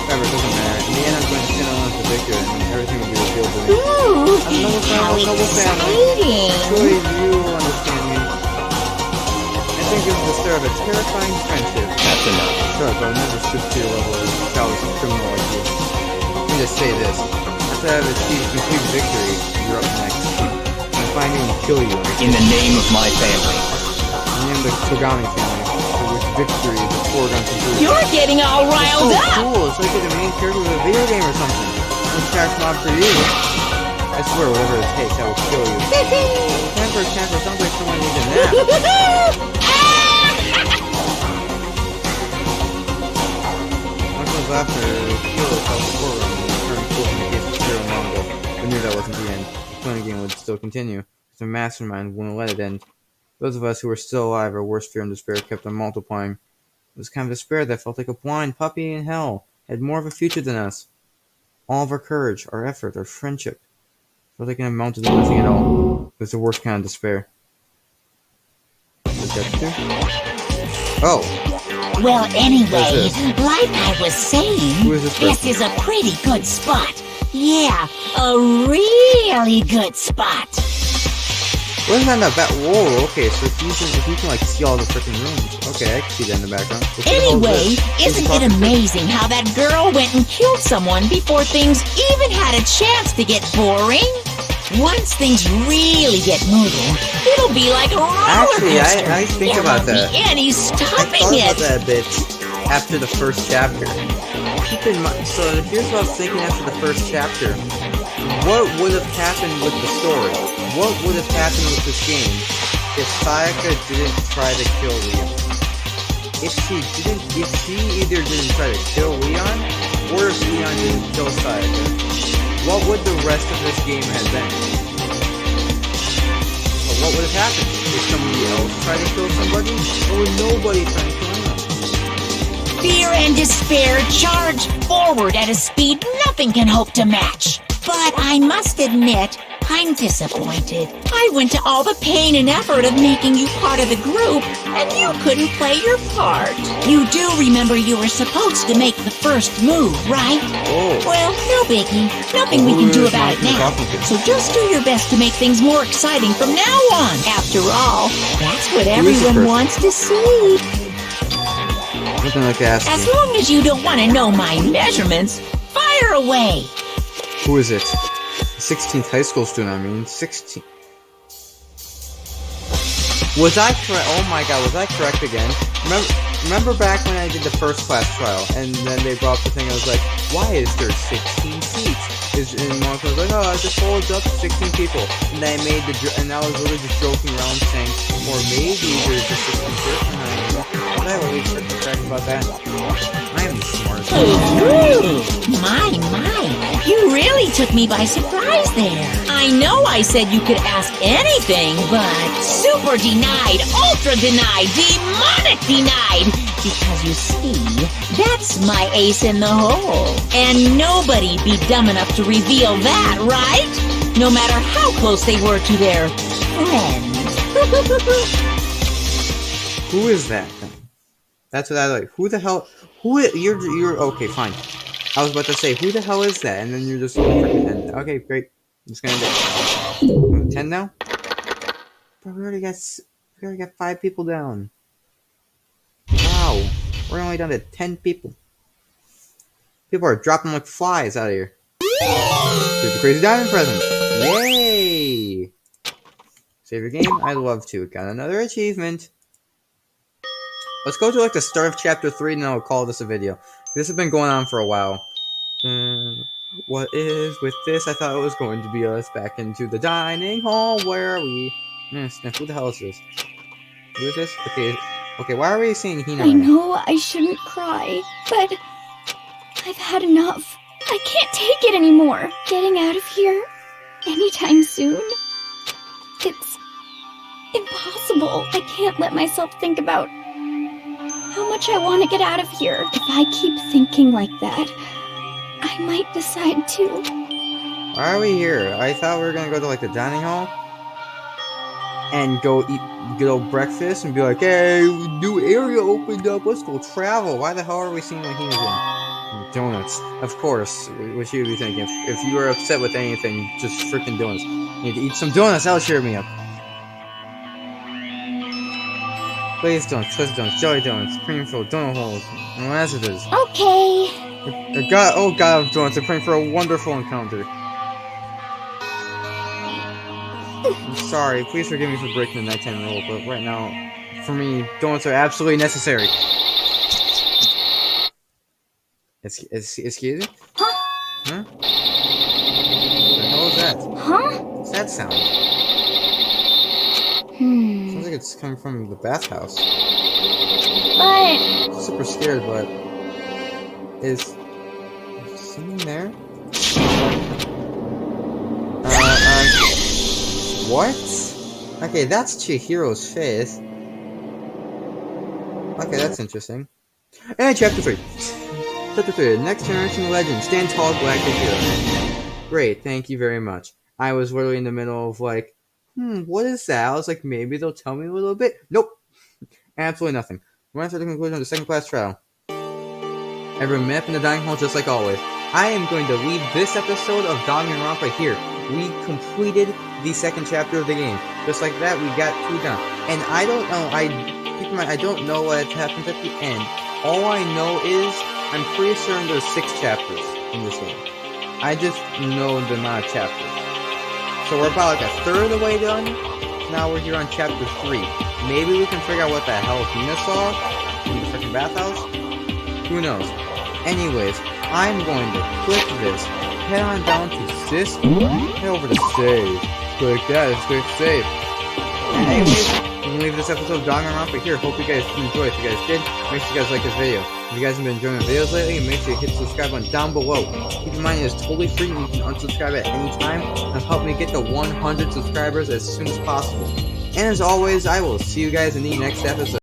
Whatever, it doesn't matter. In the end, I'm going to sit alone as the victor, and everything will be revealed to me. Ooh, I'm a noble family, noble family. exciting. Surely you will understand me. I think this is the start of a terrifying friendship. That's enough. Shut up, I'll never stoop to your level as a childish criminal like you. Let me just say this. After I have achieved complete victory, you're up next. I'm gonna find you and kill you. In the name of my family. I am the Togami family, for which victory is a foregone conclusion. You're getting all riled so up. cool, it's like you're the main character of a video game or something. No trash mob for you. I swear, whatever it takes, I will kill you. Camper sounds like someone needs a nap. Once laughter killed itself before and turned cool in the case of Zero Manga. I knew that wasn't the end. The fun game would still continue. The mastermind wouldn't let it end. Those of us who were still alive, our worst fear and despair kept on multiplying. It was kind of despair that felt like a blind puppy in hell, had more of a future than us. All of our courage, our effort, our friendship, felt like it amounted to nothing at all. It was the worst kind of despair. Is that true? Oh! Well, anyway, What's this? like I was saying, Who is this person? is a pretty good spot. Yeah, a really good spot. Wasn't that not bad? Whoa, okay, so if you can like see all the freaking rooms. Okay, I can see that in the background. What the hell is Anyway, this? isn't it amazing how that girl went and killed someone before things even had a chance to get boring? Once things really get moving, it'll be like a roller Actually, coaster. I think there about won't that. be any I stopping thought it. about that a bit after the first chapter. Keep in mind, so here's what I was thinking after the first chapter. What would have happened with the story? What would have happened with this game if Sayaka didn't try to kill Leon? If she either didn't try to kill Leon, or if Leon didn't kill Sayaka, what would the rest of this game have been? what would have happened? Would somebody else try to kill somebody? Or would nobody try to kill anyone? Fear and despair charge forward at a speed nothing can hope to match. But I must admit, I'm disappointed. I went to all the pain and effort of making you part of the group, and you couldn't play your part. You do remember you were supposed to make the first move, right? Oh. Well, no biggie. Nothing we can do about it now. So just do your best to make things more exciting from now on. After all, that's what everyone wants to see. Nothing like that. As long as you don't want to know my measurements, fire away. Who is it? 16th high school student, I mean. 16. Was I correct? Oh my god, was I correct again? Remember back when I did the first class trial, and then they brought up the thing, I was like, why is there 16 seats? And Mark was like, oh, it just holds up to 16 people. And I made and I was really just joking around saying, or maybe there's just 16 person. But I always said the fact about that. I am the smartest. Ooh, my. You really took me by surprise there. I know I said you could ask anything, but super denied, ultra denied, demonic denied. Because you see, that's my ace in the hole. And nobody be dumb enough to reveal that, right? No matter how close they were to their friend. Who is that then? That's what I like. Who the hell? You're okay, fine. I was about to say, who the hell is that? And then you're just freaking 10. Okay, great. I'm just gonna do 10 now? Bro, we already got 5 people down. Wow. We're only down to 10 people. People are dropping like flies out of here. Here's the crazy diamond present. Yay! Save your game? I'd love to. Got another achievement. Let's go to like the start of chapter 3 and then I'll call this a video. This has been going on for a while. What is with this? I thought it was going to be us back into the dining hall where we... Sniff, who the hell is this? Who is this? Okay, why are we seeing Hina? I know I shouldn't cry, but I've had enough. I can't take it anymore. Getting out of here anytime soon. It's impossible. I can't let myself think about how much I want to get out of here. If I keep thinking like that, I might decide to. Why are we here? I thought we were gonna go to like the dining hall and go eat good old breakfast and be like, hey, new area opened up, let's go travel. Why the hell are we seeing Hina's in? Donuts. Of course, what you would be thinking. If you were upset with anything, just freaking donuts. You need to eat some donuts, that'll cheer me up. Glazed donuts, twisted donuts, jelly donuts, cream filled donut holes, and lassitors. Okay. Oh god of donuts, I'm praying for a wonderful encounter. I'm sorry, please forgive me for breaking the nighttime rule, but right now, for me, donuts are absolutely necessary. Excuse me? Huh? What the hell is that? Huh? What's that sound? Sounds like it's coming from the bathhouse. But... Super scared, but... Is someone there? What? Okay, that's Chihiro's face. Okay, that's interesting. And chapter 3. Chapter 3, Next Generation Legend, Stand Tall, Galactic Hero. Great, thank you very much. I was literally in the middle of like, what is that? I was like, maybe they'll tell me a little bit. Nope. Absolutely nothing. We're on to the conclusion of the second class trial. Everyone met up in the dining hall just like always. I am going to leave this episode of Danganronpa here. We completed the second chapter of the game. Just like that, we got 2 done. And I don't know, I don't know what happens at the end. All I know is, I'm pretty certain there's 6 chapters in this game. I just know the amount of chapters. So we're about like a third of the way done. Now we're here on chapter 3. Maybe we can figure out what the hell Hina saw in the freaking bathhouse. Who knows? Anyways, I'm going to click this. Head on down to head over to save. Click that, let's click save. Anyways, I'm gonna leave this episode of Danganronpa here. Hope you guys enjoyed. If you guys did, make sure you guys like this video. If you guys have been enjoying the videos lately, make sure you hit the subscribe button down below. Keep in mind it is totally free and you can unsubscribe at any time and help me get to 100 subscribers as soon as possible. And as always, I will see you guys in the next episode.